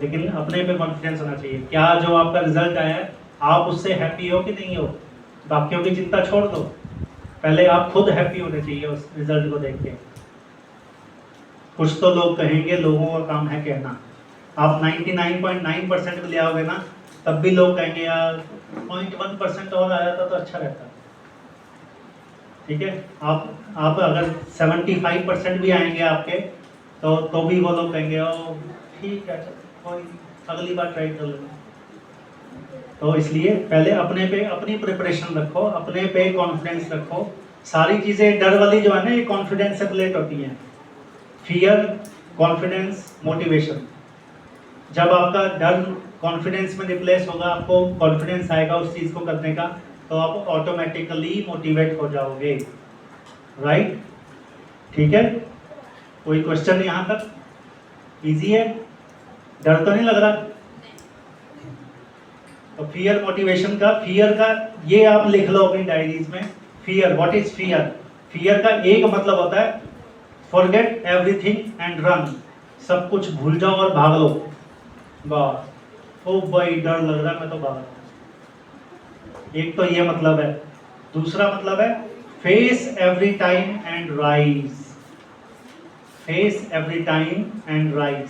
लेकिन अपने पे कॉन्फिडेंस होना चाहिए। क्या जो आपका रिजल्ट आया है, आप उससे हैप्पी हो कि नहीं हो? बाकियों की चिंता छोड़ दो, पहले आप खुद हैप्पी होने चाहिए उस रिजल्ट को देख के। कुछ तो लोग कहेंगे, लोगों का काम है कहना। आप 99.9% भी ले आओगे ना, तब भी लोग कहेंगे यार 0.1% और आया था तो अच्छा रहता। ठीक है? आप अगर 75% भी आएंगे आपके, तो भी वो लोग कहेंगे ओ ठीक है, कोई अगली बार ट्राई कर लेंगे। तो इसलिए पहले अपने पे अपनी प्रिपरेशन रखो, अपने पे कॉन्फिडेंस रखो। सारी चीज़ें डर वाली जो है ना, ये कॉन्फिडेंस से रिलेट होती हैं। Fear, confidence, motivation. जब आपका डर कॉन्फिडेंस में रिप्लेस होगा, आपको कॉन्फिडेंस आएगा उस चीज़ को करने का, तो आप ऑटोमेटिकली मोटिवेट हो जाओगे। राइट? ठीक है, कोई क्वेश्चन यहाँ तक? इजी है, डर तो नहीं लग रहा? तो फियर, मोटिवेशन का, फियर का ये आप लिख लो अपनी डायरीज में। Fear, what is fear? Fear का एक मतलब होता है फॉरगेट एवरीथिंग एंड रन। सब कुछ भूल जाओ और भाग लो। वाह, ओ भाई डर लग रहा है, मैं तो भाग। एक तो ये मतलब है। दूसरा मतलब है face every time and rise. Face every time and rise.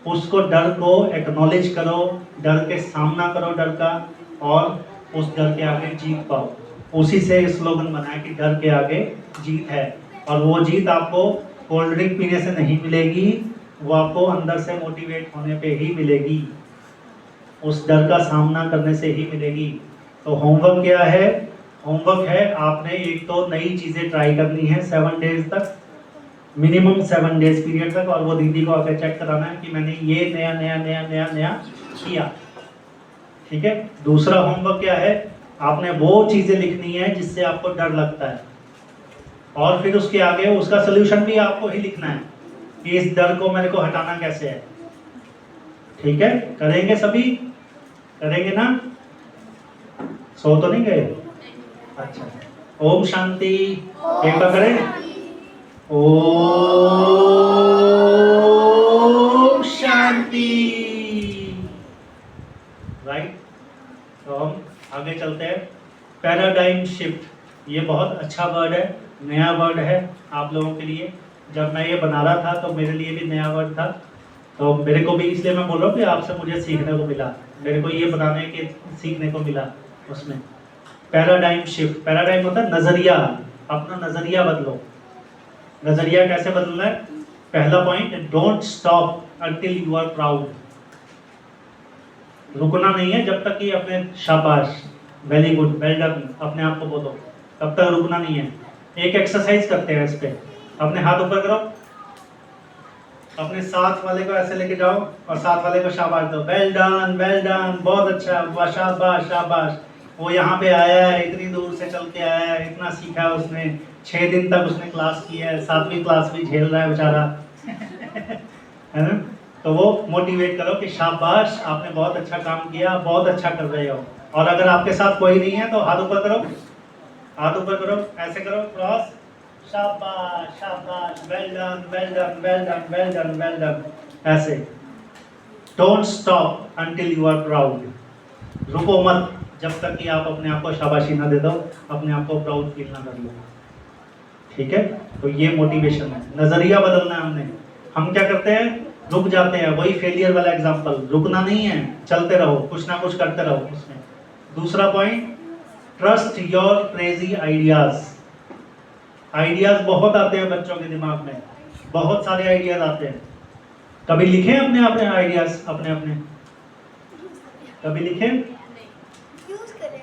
उसको, डर को एक्नॉलेज करो, डर के सामना करो डर का, और उस डर के आगे जीत पाओ। उसी से स्लोगन बना है कि डर के आगे जीत है। और वो जीत आपको कोल्ड ड्रिंक पीने से नहीं मिलेगी, वो आपको अंदर से मोटिवेट होने पे ही मिलेगी, उस डर का सामना करने से ही मिलेगी। तो होमवर्क क्या है? होमवर्क है आपने एक तो नई चीज़ें ट्राई करनी है 7 डेज तक, मिनिमम 7 डेज पीरियड तक, और वो दीदी को आकर चेक कराना है कि मैंने ये नया नया नया नया नया किया। ठीक है। दूसरा होमवर्क क्या है? आपने वो चीज़ें लिखनी है जिससे आपको डर लगता है, और फिर उसके आगे उसका सोल्यूशन भी आपको ही लिखना है कि इस डर को मेरे को हटाना कैसे है। ठीक है, करेंगे सभी? करेंगे ना? सो तो नहीं गए? अच्छा, ओम शांति। एक बार करें। ओम शांति। राइट, तो हम आगे चलते हैं। पैराडाइम शिफ्ट, ये बहुत अच्छा वर्ड है, नया वर्ड है आप लोगों के लिए। जब मैं ये बना रहा था तो मेरे लिए भी नया वर्ड था, तो मेरे को भी, इसलिए मैं बोल रहा हूँ कि आपसे मुझे सीखने को मिला, मेरे को ये बनाने के सीखने को मिला उसमें। पैराडाइम शिफ्ट, पैराडाइम होता है नज़रिया, अपना नज़रिया बदलो। नज़रिया कैसे बदलना है? पहला point, don't stop until you are proud. रुकना नहीं है जब तक कि अपने शाबाश, वेरी गुड, वेल डन अपने आप को बोलो, तब तक रुकना नहीं है। एक एक्सरसाइज करते हैं इस पे, अपने हाथ ऊपर करो, अपने साथ वाले को ऐसे लेके जाओ और साथ वाले को शाबाश दो, वेल डन, बहुत अच्छा, शाबाश शाबाश। वो यहाँ पे आया है, इतनी दूर से चल के आया है, इतना सीखा है उसने, 6 दिन तक उसने क्लास की है, 7वीं क्लास भी झेल रहा है बेचारा है ना? तो वो मोटिवेट करो कि शाबाश, आपने बहुत अच्छा काम किया, बहुत अच्छा कर रहे हो। और अगर आपके साथ कोई नहीं है तो हाथ ऊपर करो, हाथ ऊपर करो, ऐसे करो, क्रॉस, शाबाश शाबाश, well done well done well done well done well done, ऐसे। Don't stop until you are proud. रुको मत जब तक कि आप अपने आप को शाबाशी ना दे दो, अपने आप को प्राउड फील ना कर लो। ठीक है, तो ये मोटिवेशन है, नजरिया बदलना है हमने। हम क्या करते हैं? रुक जाते हैं, वही फेलियर वाला एग्जांपल, रुकना नहीं है, चलते रहो, कुछ ना कुछ करते रहो उसमें। दूसरा point, trust your crazy ideas. Ideas बहुत आते हैं बच्चों के दिमाग में, बहुत सारे आइडियाज आते हैं। कभी लिखे अपने अपने आइडियाज, अपने अपने कभी लिखे? यूज करें।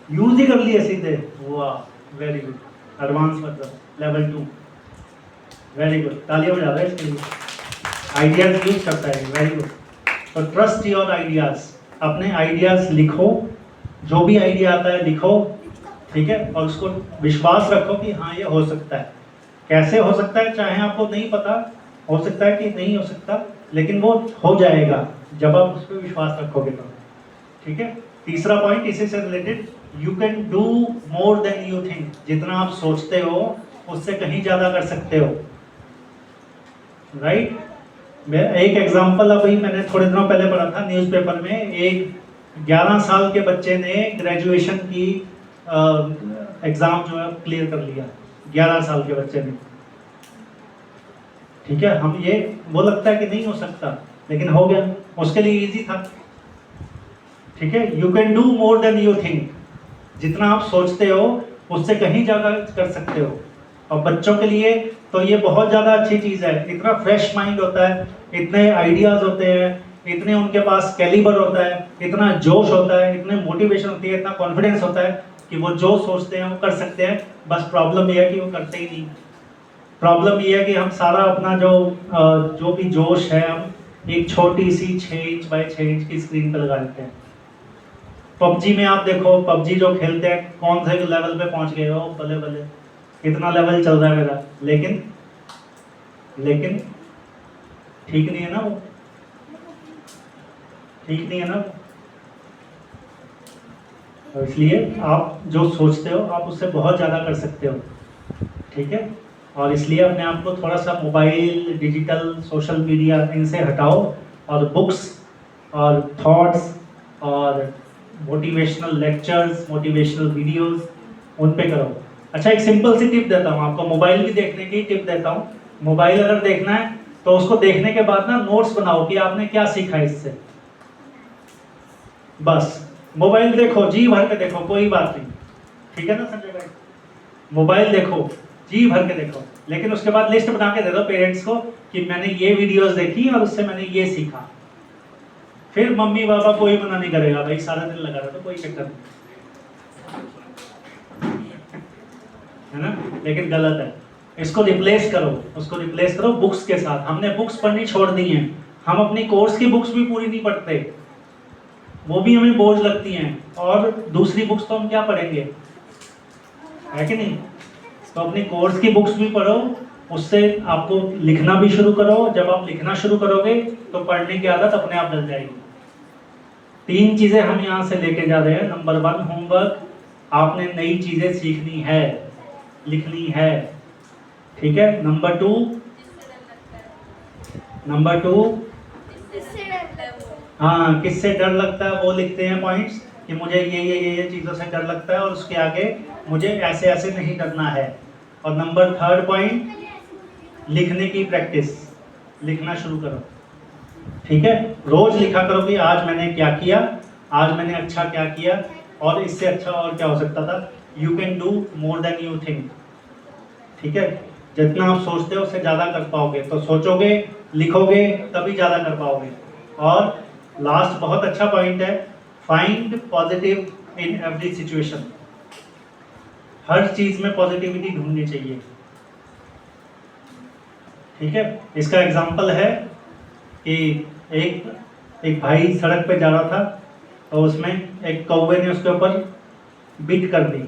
यूज ही कर लिए सीधे, वाह, वेरी गुड, एडवांस मतलब लेवल 2, वेरी गुड, तालियां बजा रहे हैं इसके लिए। आइडियाज यूज करता है, वेरी गुड। तो ट्रस्ट योर आइडियाज, अपने आइडियाज लिखो, जो भी आइडिया आता है लिखो, ठीक है, और उसको विश्वास रखो कि हाँ ये हो सकता है। कैसे हो सकता है चाहे आपको नहीं पता, हो सकता है कि नहीं हो सकता, लेकिन वो हो जाएगा जब आप उस पर विश्वास रखोगे तो। ठीक है। तीसरा पॉइंट इसी से related, you can do more than you think. जितना आप सोचते हो उससे कहीं ज़्यादा कर सकते हो। राइट। मैं एक एग्जांपल अभी मैंने थोड़े दिनों पहले पढ़ा था न्यूज़पेपर में, एक 11 साल के बच्चे ने ग्रेजुएशन की एग्ज़ाम जो है क्लियर कर लिया, 11 साल के बच्चे ने। ठीक है, हम ये वो लगता है कि नहीं हो सकता, लेकिन हो गया, उसके लिए इजी था। ठीक है, you can do more than you think. जितना आप सोचते हो उससे कहीं ज़्यादा कर सकते हो। और बच्चों के लिए तो ये बहुत ज़्यादा अच्छी चीज़ है, इतना फ्रेश माइंड होता है, इतने आइडियाज़ होते हैं, इतने उनके पास कैलिबर होता है इतना जोश होता है, इतने मोटिवेशन होती है, इतना कॉन्फिडेंस होता है कि वो जो सोचते हैं वो कर सकते हैं। बस प्रॉब्लम ये है कि वो करते ही नहीं। प्रॉब्लम ये है कि हम सारा अपना जो भी जोश है हम एक छोटी सी 6 इंच बाय 6 इंच की स्क्रीन पर लगा देते हैं। पबजी में आप देखो, पबजी जो खेलते हैं कौन से लेवल पे पहुंच गए हो, बल्ले बल्ले कितना लेवल चल रहा है मेरा, लेकिन ठीक नहीं है ना वो, ठीक नहीं है ना। तो इसलिए आप जो सोचते हो आप उससे बहुत ज़्यादा कर सकते हो, ठीक है। और इसलिए अपने आप को थोड़ा सा मोबाइल, डिजिटल, सोशल मीडिया इनसे हटाओ और बुक्स और थॉट्स और मोटिवेशनल लेक्चर्स, मोटिवेशनल वीडियोस उन पे करो। अच्छा, एक सिंपल सी टिप देता हूँ आपको, मोबाइल भी देखने की टिप देता हूँ। मोबाइल अगर देखना है तो उसको देखने के बाद ना नोट्स बनाओ कि आपने क्या सीखा इससे। बस मोबाइल देखो, जी भर के देखो, कोई बात नहीं, ठीक है ना संजय भाई। मोबाइल देखो, जी भर के देखो, लेकिन उसके बाद लिस्ट बना के दे दो पेरेंट्स को कि मैंने ये वीडियोस देखी और उससे मैंने ये सीखा। फिर मम्मी पापा कोई मना नहीं करेगा, भाई सारा दिन लगा रहा तो कोई चक्कर नहीं, है ना। लेकिन गलत है, इसको रिप्लेस करो, उसको रिप्लेस करो बुक्स के साथ। हमने बुक्स पढ़नी छोड़ दी हैं, हम अपनी कोर्स की बुक्स भी पूरी नहीं पढ़ते, वो भी हमें बोझ लगती हैं, और दूसरी बुक्स तो हम क्या पढ़ेंगे, है कि नहीं। तो अपनी कोर्स की बुक्स भी पढ़ो, उससे आपको लिखना भी शुरू करो। जब आप लिखना शुरू करोगे तो पढ़ने की आदत अपने आप डल जाएगी। 3 चीजें हम यहाँ से लेके जा रहे हैं। नंबर 1 होमवर्क, आपने नई चीजें सीखनी है, लिखनी है, ठीक है। नंबर 2 हाँ, किससे डर लगता है वो लिखते हैं पॉइंट्स, कि मुझे ये चीज़ों से डर लगता है और उसके आगे मुझे ऐसे ऐसे नहीं करना है। और नंबर 3 पॉइंट, लिखने की प्रैक्टिस, लिखना शुरू करो, ठीक है। रोज लिखा करो कि आज मैंने क्या किया, आज मैंने अच्छा क्या किया, और इससे अच्छा और क्या हो सकता था। You can do more than you think, ठीक है। जितना आप सोचते हो उससे ज़्यादा कर पाओगे, तो सोचोगे, लिखोगे, तभी ज़्यादा कर पाओगे। और लास्ट बहुत अच्छा पॉइंट है, find positive in every situation. हर चीज में पॉजिटिविटी ढूंढनी चाहिए, ठीक है। इसका एग्जांपल है कि एक भाई सड़क पे जा रहा था, तो उसमें एक कौवे ने उसके ऊपर बीट कर दी।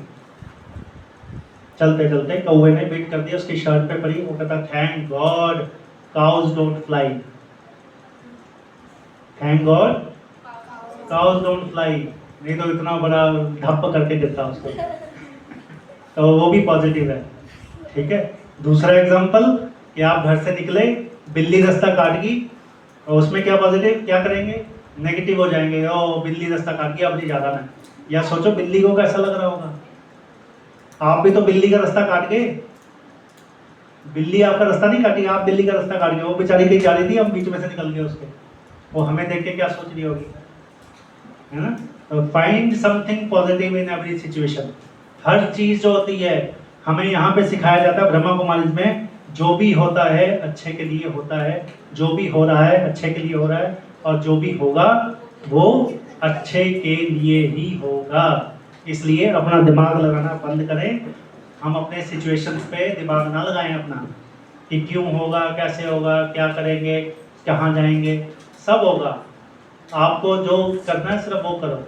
चलते चलते कौवे ने बीट कर दिया, उसकी शर्ट पे पड़ी। वो कहता thank God cause don't fly, thank God cause don't fly, नहीं तो इतना बड़ा धप्प करके देता उसको। तो वो भी पॉजिटिव है, ठीक है। दूसरा एग्जांपल कि आप घर से निकले, बिल्ली रास्ता काट गई, और उसमें क्या पॉजिटिव, क्या करेंगे, नेगेटिव हो जाएंगे, ओ बिल्ली रास्ता काट गई अब नहीं ज़्यादा मैं। या सोचो बिल्ली को कैसा लग रहा होगा, आप भी तो बिल्ली का रास्ता काट गए। बिल्ली आपका रास्ता नहीं काटी, आप बिल्ली का रास्ता काट गए। वो बेचारी कहीं जा रही थी, हम बीच में से निकल गए उसके, वो हमें देख के क्या सोच रही होगी, है ना। तो find something positive in every situation. हर चीज जो होती है हमें यहाँ पे सिखाया जाता है ब्रह्मा कुमारी में, जो भी होता है अच्छे के लिए होता है, जो भी हो रहा है अच्छे के लिए हो रहा है, और जो भी होगा वो अच्छे के लिए ही होगा। इसलिए अपना दिमाग लगाना बंद करें। हम अपने सिचुएशंस पे दिमाग ना लगाएं अपना, कि क्यों होगा, कैसे होगा, क्या करेंगे, कहाँ जाएंगे, सब होगा। आपको जो करना है सिर्फ वो करो,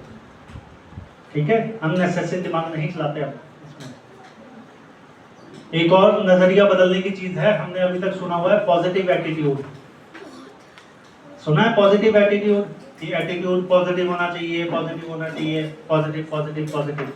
ठीक है। अननेसेसरी दिमाग नहीं चलाते हम इसमें। एक और नजरिया बदलने की चीज है, हमने अभी तक सुना हुआ है पॉजिटिव एटीट्यूड। सुना है पॉजिटिव एटीट्यूड, कि एटीट्यूड पॉजिटिव होना चाहिए, पॉजिटिव होना चाहिए, पॉजिटिव पॉजिटिव पॉजिटिव।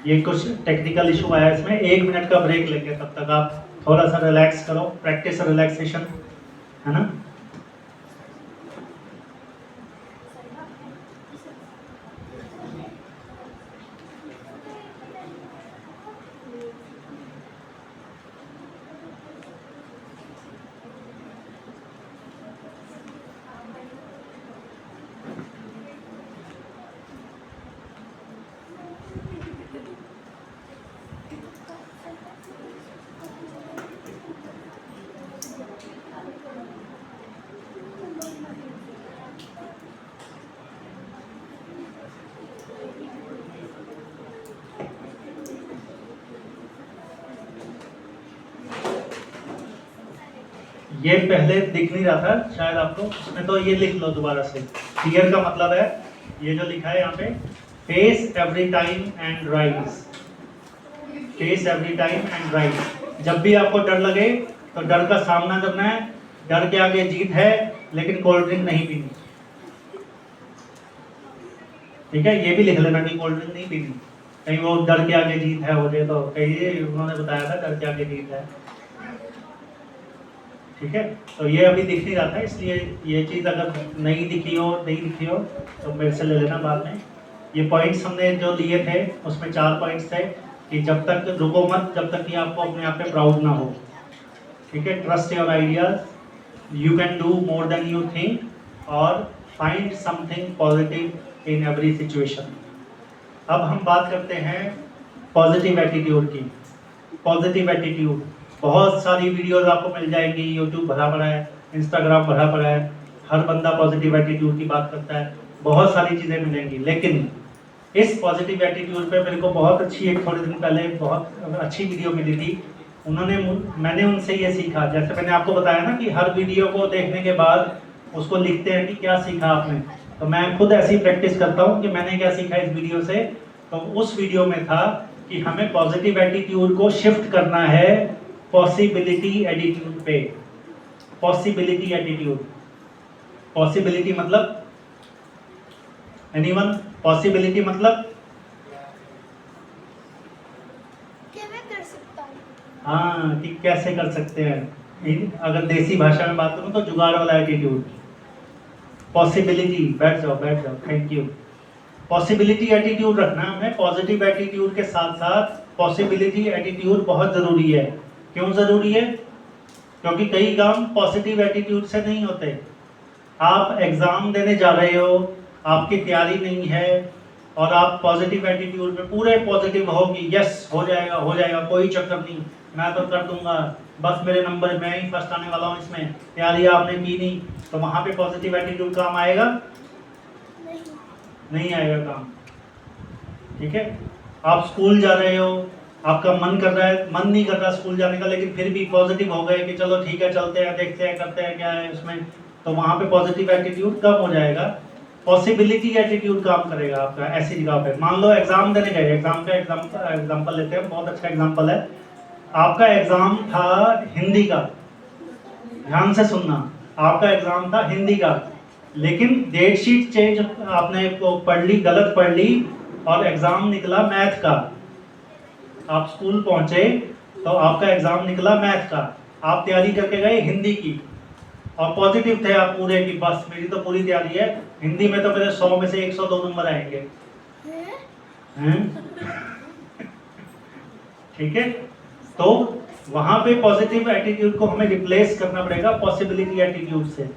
ये कुछ टेक्निकल इशू आया इसमें, 1 मिनट का ब्रेक लेंगे, तब तक आप थोड़ा सा रिलैक्स करो, प्रैक्टिस रिलैक्सेशन, है ना। ये पहले दिख नहीं रहा था शायद आपको, उसमें तो ये लिख लो दोबारा से। फियर का मतलब है ये जो लिखा है यहाँ पे, face every time and rise, face every time and rise. जब भी आपको डर लगे तो डर का सामना करना है, डर के आगे जीत है, लेकिन कोल्ड ड्रिंक नहीं पीनी। ठीक है, ये भी लिख लेना कि कोल्ड ड्रिंक नहीं पीनी, कहीं वो डर के आगे जीत है हो जाए तो कहीं उन्होंने बताया था डर के आगे जीत है। ठीक है, तो ये अभी दिख नहीं रहा था, इसलिए ये चीज़ अगर नहीं दिखी हो तो मेरे से ले लेना बाद में। ये पॉइंट्स हमने जो लिए थे उसमें 4 पॉइंट्स थे कि जब तक रुको मत जब तक कि आपको अपने आप पे प्राउड ना हो। ठीक है, trust your ideas, you can do more than you think, और find something positive in every situation. अब हम बात करते हैं पॉजिटिव एटीट्यूड की। पॉजिटिव एटीट्यूड, बहुत सारी वीडियोस आपको मिल जाएंगी, यूट्यूब भरा पड़ा है, इंस्टाग्राम भरा पड़ा है, हर बंदा पॉजिटिव एटीट्यूड की बात करता है, बहुत सारी चीज़ें मिलेंगी। लेकिन इस पॉजिटिव एटीट्यूड पे मेरे को बहुत अच्छी, एक थोड़े दिन पहले बहुत अच्छी वीडियो मिली थी, मैंने उनसे ये सीखा। जैसे मैंने आपको बताया ना कि हर वीडियो को देखने के बाद उसको लिखते हैं कि क्या सीखा आपने, तो मैं खुद ऐसी प्रैक्टिस करता हूँ कि मैंने क्या सीखा इस वीडियो से। तो उस वीडियो में था कि हमें पॉजिटिव एटीट्यूड को शिफ्ट करना है पॉसिबिलिटी एटीट्यूड पे। पॉसिबिलिटी एटीट्यूड, पॉसिबिलिटी मतलब एनीवन? पॉसिबिलिटी मतलब क्या मैं कर सकता हूँ? हाँ, कि कैसे कर सकते हैं। अगर देसी भाषा में बात करूँ तो जुगाड़ वाला एटीट्यूड। पॉसिबिलिटी, बैठ जाओ, थैंक यू। पॉसिबिलिटी एटीट्यूड रखना है हमें। पॉजिटिव एटीट्यूड के साथ साथ पॉसिबिलिटी एटीट्यूड बहुत ज़रूरी है। क्यों ज़रूरी है? क्योंकि कई काम पॉजिटिव एटीट्यूड से नहीं होते। आप एग्ज़ाम देने जा रहे हो, आपकी तैयारी नहीं है, और आप पॉजिटिव एटीट्यूड में पूरे पॉजिटिव हो कि यस हो जाएगा, कोई चक्कर नहीं, मैं तो कर दूंगा, बस मेरे नंबर, मैं ही फर्स्ट आने वाला हूँ इसमें, तैयारी आपने की नहीं, तो वहाँ पे पॉजिटिव एटीट्यूड काम आएगा? नहीं आएगा काम। ठीक है, आप स्कूल जा रहे हो, आपका मन नहीं कर रहा स्कूल जाने का, लेकिन फिर भी पॉजिटिव हो गए कि चलो ठीक है, चलते हैं, देखते हैं, करते हैं क्या है उसमें, तो वहाँ पे पॉजिटिव एटीट्यूड कम हो जाएगा। पॉसिबिलिटी एटीट्यूड काम करेगा आपका ऐसी जगह पे। मान लो एग्जाम देने गए, एग्जाम का एग्जाम्पल लेते हैं, बहुत अच्छा एग्जाम्पल है। आपका एग्जाम था हिंदी का, ध्यान से सुनना, आपका एग्जाम था हिंदी का, लेकिन डेट शीट चेंज आपने पढ़ ली, गलत पढ़ ली, और एग्जाम निकला मैथ का। आप स्कूल पहुंचे तो आपका एग्जाम निकला मैथ का, आप तैयारी करके गए हिंदी की, और पॉजिटिव थे आप पूरे कि बस मेरी तो पूरी तैयारी है, हिंदी में तो मेरे 100 में से 102 नंबर आएंगे। ठीक है, तो वहां पे पॉजिटिव एटीट्यूड को हमें रिप्लेस करना पड़ेगा पॉसिबिलिटी एटीट्यूड से।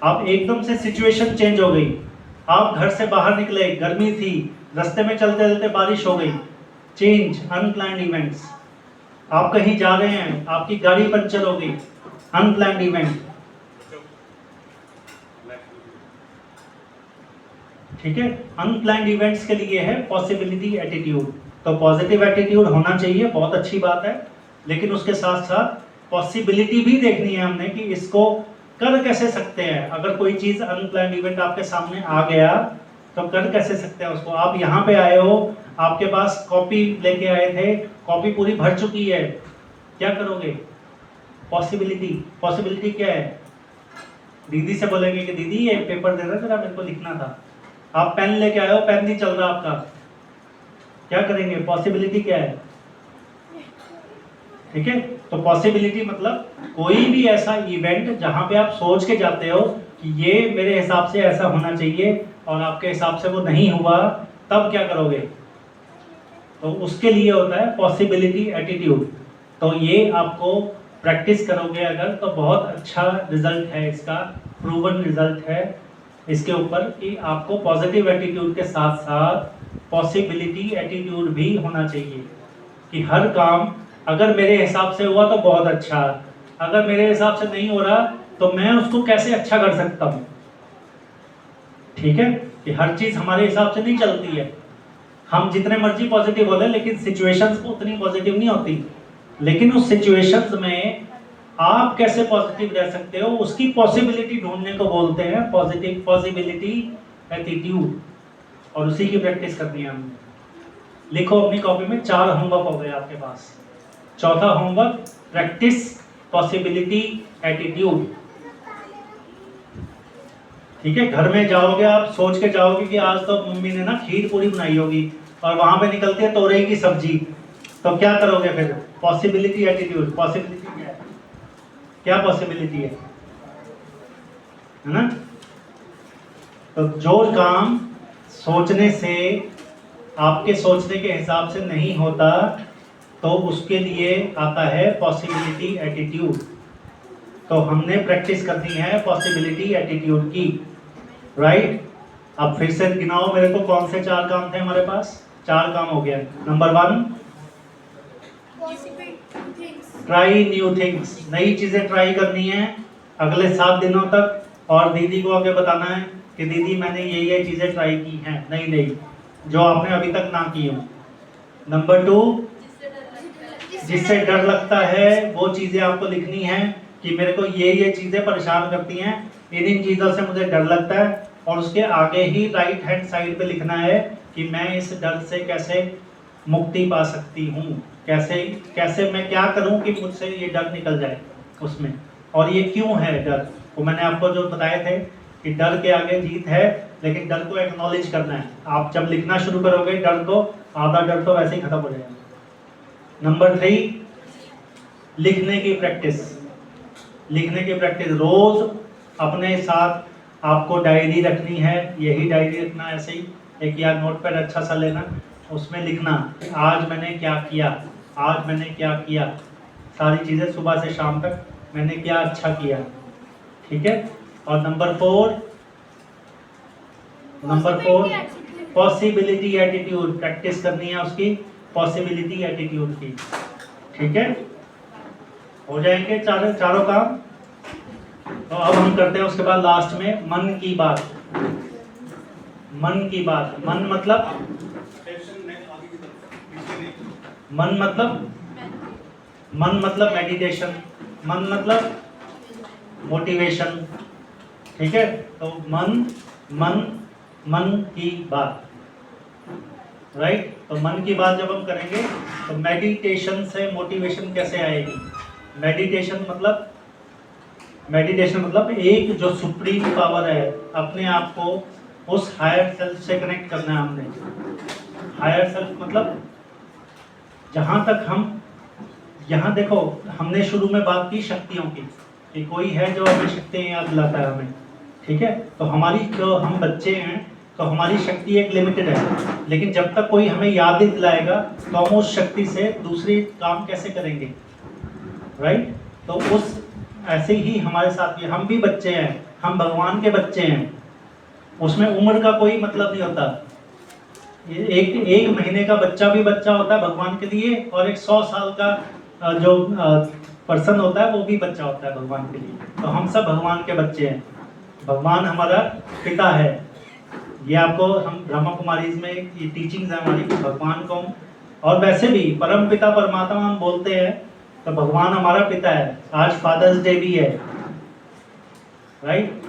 आप एकदम से सिचुएशन चेंज हो गई, आप घर से बाहर निकले, गर्मी थी, रास्ते में चलते चलते बारिश हो गई, चेंज, अनप्लान्ड इवेंट्स। आप कहीं जा रहे हैं, आपकी गाड़ी पंचर हो गई, अनप्लान्ड इवेंट। ठीक है, अनप्लान्ड इवेंट्स के लिए है पॉसिबिलिटी एटीट्यूड। तो पॉजिटिव एटीट्यूड होना चाहिए, बहुत अच्छी बात है, लेकिन उसके साथ साथ पॉसिबिलिटी भी देखनी है हमने कि इसको कर कैसे सकते हैं। अगर कोई चीज अनप्लान्ड इवेंट आपके सामने आ गया तो कर कैसे सकते हैं उसको। आप यहाँ पे आए हो, आपके पास कॉपी लेके आए थे, कॉपी पूरी भर चुकी है, क्या करोगे? पॉसिबिलिटी क्या है? दीदी से बोलेंगे कि दीदी ये पेपर दे रहा, मेरे को लिखना था। आप पेन लेके आए हो, पेन नहीं चल रहा आपका, क्या करेंगे? पॉसिबिलिटी क्या है? ठीक है, तो पॉसिबिलिटी मतलब कोई भी ऐसा इवेंट जहां पे आप सोच के जाते हो कि ये मेरे हिसाब से ऐसा होना चाहिए, और आपके हिसाब से वो नहीं हुआ, तब क्या करोगे? तो उसके लिए होता है पॉसिबिलिटी एटीट्यूड। तो ये आपको प्रैक्टिस करोगे अगर, तो बहुत अच्छा रिजल्ट है इसका, प्रूवन रिजल्ट है इसके ऊपर कि आपको पॉजिटिव एटीट्यूड के साथ साथ पॉसिबिलिटी एटीट्यूड भी होना चाहिए कि हर काम अगर मेरे हिसाब से हुआ तो बहुत अच्छा, अगर मेरे हिसाब से नहीं हो रहा तो मैं उसको कैसे अच्छा कर सकता हूँ। ठीक है, कि हर चीज हमारे हिसाब से नहीं चलती है, हम जितने मर्जी पॉजिटिव बोले लेकिन सिचुएशंस उतनी पॉजिटिव नहीं होती। लेकिन उस सिचुएशंस में आप कैसे पॉजिटिव रह सकते हो उसकी पॉसिबिलिटी ढूंढने को बोलते हैं पॉजिटिव पॉसिबिलिटी एटीट्यूड, और उसी की प्रैक्टिस करनी है हमने। लिखो अपनी कॉपी में, 4 होमवर्क हो गए आपके पास। चौथा होमवर्क, प्रैक्टिस पॉसिबिलिटी एटीट्यूड। ठीक है, घर में जाओगे आप सोच के जाओगे कि आज तो मम्मी ने ना खीर पूरी बनाई होगी, और वहां पे निकलती है तोरई की सब्जी, तो क्या करोगे फिर? Possibility attitude. पॉसिबिलिटी क्या है? क्या पॉसिबिलिटी है ना? तो जो काम सोचने से, आपके सोचने के हिसाब से नहीं होता, तो उसके लिए आता है पॉसिबिलिटी एटीट्यूड। तो हमने प्रैक्टिस करनी है पॉसिबिलिटी एटीट्यूड की, राइट? अब फिर से गिनाओ मेरे को, कौन से 4 काम थे हमारे पास? 4 काम हो गया। Number 1, try new things. नई चीजें ट्राई करनी है अगले 7 दिनों तक, और दीदी को आगे बताना है कि दीदी मैंने ये चीजें ट्राई की हैं नई नई, जो आपने अभी तक ना की हो। नंबर 2, जिससे डर लगता है वो चीजें आपको लिखनी है कि मेरे को ये चीजें परेशान करती हैं, इन चीजों से मुझे डर लगता है, और उसके आगे ही राइट हैंड साइड पे लिखना है कि मैं इस डर से कैसे मुक्ति पा सकती हूँ, कैसे मैं क्या करूँ कि मुझसे ये डर निकल जाए उसमें, और ये क्यों है डर। वो मैंने आपको जो बताए थे कि डर के आगे जीत है, लेकिन डर को एक्नॉलेज करना है। आप जब लिखना शुरू करोगे डर को, आधा डर तो वैसे ही खत्म हो जाएगा। नंबर 3, लिखने की प्रैक्टिस। लिखने की प्रैक्टिस, रोज अपने साथ आपको डायरी रखनी है, यही डायरी रखना है, ऐसे ही एक या नोटपैड अच्छा सा लेना, उसमें लिखना आज मैंने क्या किया, आज मैंने क्या किया, सारी चीज़ें सुबह से शाम तक मैंने क्या अच्छा किया। ठीक है। और नंबर 4 पॉसिबिलिटी एटीट्यूड, प्रैक्टिस करनी है उसकी पॉसिबिलिटी एटीट्यूड की। ठीक है, हो जाएंगे चारों काम। तो अब हम करते हैं उसके बाद लास्ट में मन की बात। मन की बात, मन मतलब मेडिटेशन, मन मतलब मोटिवेशन। ठीक है, तो मन की बात, राइट। तो मन की बात जब हम करेंगे तो मेडिटेशन से मोटिवेशन कैसे आएगी? मेडिटेशन मतलब एक जो सुप्रीम पावर है, अपने आप को उस हायर सेल्फ से कनेक्ट करना है हमने। हायर सेल्फ मतलब जहाँ तक हम, यहाँ देखो हमने शुरू में बात की शक्तियों की, कि कोई है जो हमें शक्तियाँ याद दिलाता है हमें। ठीक है, तो हमारी जो हम बच्चे हैं तो हमारी शक्ति एक लिमिटेड है, लेकिन जब तक कोई हमें याद नहीं दिलाएगा तो हम उस शक्ति से दूसरे काम कैसे करेंगे, राइट। तो उस ऐसे ही हमारे साथ भी, हम भी बच्चे हैं, हम भगवान के बच्चे हैं, उसमें उम्र का कोई मतलब नहीं होता। एक महीने का बच्चा भी बच्चा होता है भगवान के लिए, और एक 100 साल का जो पर्सन होता है वो भी बच्चा होता है भगवान के लिए। तो हम सब भगवान के बच्चे हैं, भगवान हमारा पिता है। ये आपको हम ब्रह्मा कुमारीज में ये टीचिंग्स है हमारी, भगवान को, और वैसे भी परम पिता परमात्मा हम बोलते हैं, तो भगवान हमारा पिता है। आज फादर्स डे भी है, राइट।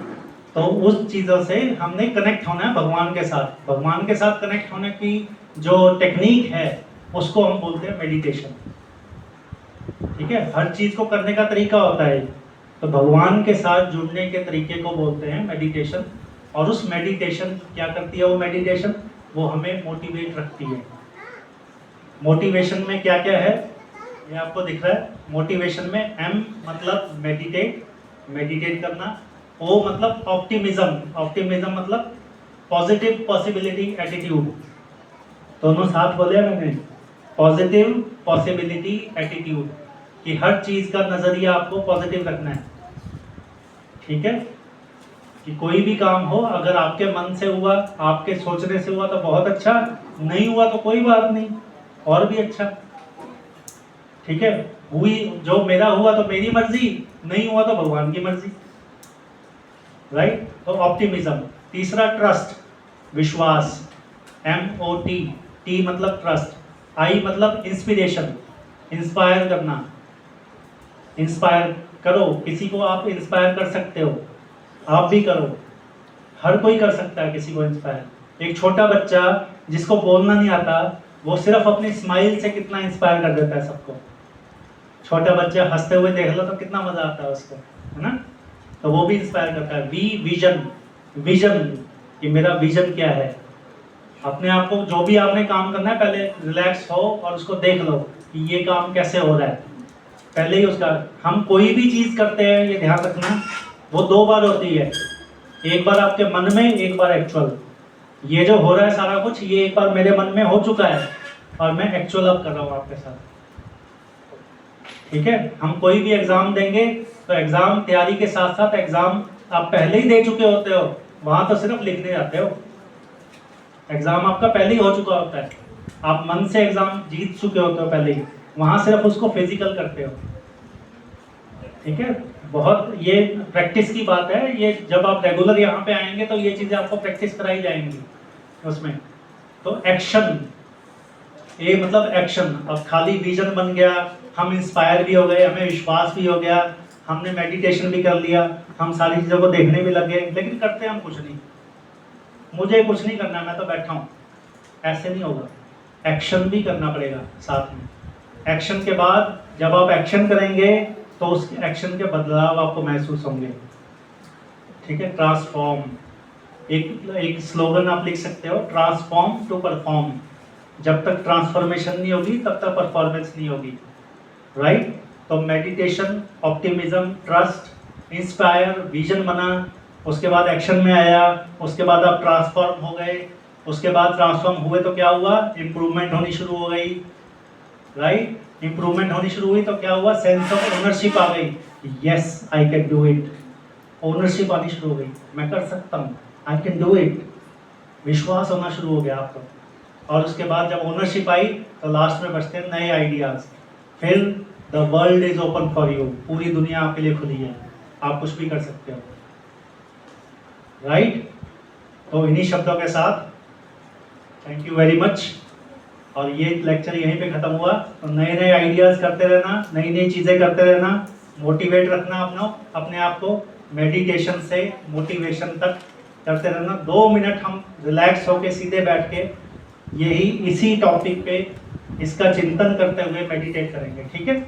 तो उस चीज़ों से हमने कनेक्ट होना है भगवान के साथ। भगवान के साथ कनेक्ट होने की जो टेक्निक है उसको हम बोलते हैं मेडिटेशन। ठीक है, हर चीज़ को करने का तरीका होता है, तो भगवान के साथ जुड़ने के तरीके को बोलते हैं मेडिटेशन। और उस मेडिटेशन क्या करती है, वो मेडिटेशन वो हमें मोटिवेट रखती है। मोटिवेशन में क्या क्या है ये आपको दिख रहा है। मोटिवेशन में M मतलब मेडिटेट करना, O मतलब ऑप्टिमिज्म मतलब पॉजिटिव पॉसिबिलिटी एटीट्यूड। दोनों साथ बोले मैंने, पॉजिटिव पॉसिबिलिटी एटीट्यूड, कि हर चीज़ का नज़रिया आपको पॉजिटिव रखना है। ठीक है, कि कोई भी काम हो, अगर आपके मन से हुआ, आपके सोचने से हुआ तो बहुत अच्छा, नहीं हुआ तो कोई बात नहीं, और भी अच्छा। ठीक है, जो मेरा हुआ तो मेरी मर्जी, नहीं हुआ तो भगवान की मर्जी, राइट। तो ऑप्टिमिज्म। तीसरा ट्रस्ट, विश्वास, MOT, T मतलब ट्रस्ट, I मतलब इंस्पिरेशन, इंस्पायर करना, इंस्पायर करो, किसी को आप इंस्पायर कर सकते हो, आप भी करो। हर कोई कर सकता है किसी को इंस्पायर। एक छोटा बच्चा जिसको बोलना नहीं आता, वो सिर्फ अपनी स्माइल से कितना इंस्पायर कर देता है सबको। छोटा बच्चा हंसते हुए देख लो तो कितना मजा आता है उसको, है ना? तो वो भी इंस्पायर करता है। विजन, विजन कि मेरा विजन क्या है। अपने आप को, जो भी आपने काम करना है, पहले रिलैक्स हो और उसको देख लो कि ये काम कैसे हो रहा है। पहले ही उसका, हम कोई भी चीज करते हैं, ये ध्यान रखना, वो दो बार होती है। एक बार आपके मन में, एक बार एक्चुअल। ये जो हो रहा है सारा कुछ, ये एक बार मेरे मन में हो चुका है और मैं एक्चुअल अब कर रहा हूँ आपके साथ। ठीक है? हम कोई भी एग्जाम देंगे तो एग्जाम तैयारी के साथ साथ एग्जाम आप पहले ही दे चुके होते हो, वहां तो सिर्फ लिखने जाते हो। एग्जाम आपका पहले ही हो चुका होता है, आप मन से एग्जाम जीत चुके होते हो पहले ही, वहां सिर्फ उसको फिजिकल करते हो। ठीक है? बहुत ये प्रैक्टिस की बात है। ये जब आप रेगुलर यहाँ पे आएंगे तो ये चीजें आपको प्रैक्टिस कराई जाएंगी उसमें। तो एक्शन, ये मतलब एक्शन। अब खाली विजन बन गया, हम इंस्पायर भी हो गए, हमें विश्वास भी हो गया, हमने मेडिटेशन भी कर लिया, हम सारी चीज़ों को देखने भी लग गए, लेकिन करते हम कुछ नहीं। मुझे कुछ नहीं करना, मैं तो बैठा हूँ, ऐसे नहीं होगा। एक्शन भी करना पड़ेगा साथ में। एक्शन के बाद जब आप एक्शन करेंगे तो उस एक्शन के बदलाव आपको महसूस होंगे। ठीक है? ट्रांसफॉर्म, एक स्लोगन आप लिख सकते हो, ट्रांसफॉर्म टू परफॉर्म। जब तक ट्रांसफॉर्मेशन नहीं होगी तब तक परफॉर्मेंस नहीं होगी। राइट? तो meditation, optimism, trust, inspire, vision बना, उसके बाद एक्शन में आया, उसके बाद आप ट्रांसफॉर्म हो गए, उसके बाद ट्रांसफॉर्म हुए तो क्या हुआ? इंप्रूवमेंट होनी शुरू हो गई। राइट? इंप्रूवमेंट होनी शुरू हुई तो क्या हुआ? सेंस ऑफ ओनरशिप आ गई। Yes, I can do it. Ownership आनी शुरू हो गई, मैं कर सकता हूँ, आई कैन डू इट। विश्वास होना शुरू हो गया आपको। और उसके बाद जब ओनरशिप आई तो लास्ट में बचते हैं नए आइडियाज। फिर the world is open for you, पूरी दुनिया आपके लिए खुली है, आप कुछ भी कर सकते हो। राइट? तो इन्हीं शब्दों के साथ थैंक यू वेरी मच। और ये लेक्चर यहीं पे खत्म हुआ। तो नए नए आइडियाज करते रहना, नई नई चीजें करते रहना, मोटिवेट रखना अपने आप को, मेडिटेशन से मोटिवेशन तक करते रहना। 2 मिनट हम रिलैक्स होके सीधे बैठ के यही इसी टॉपिक पे इसका चिंतन करते हुए मेडिटेट करेंगे। ठीक है?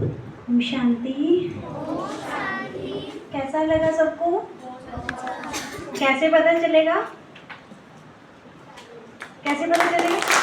ओम शांति। कैसा लगा सबको? कैसे पता चलेगा? कैसे पता चलेगा?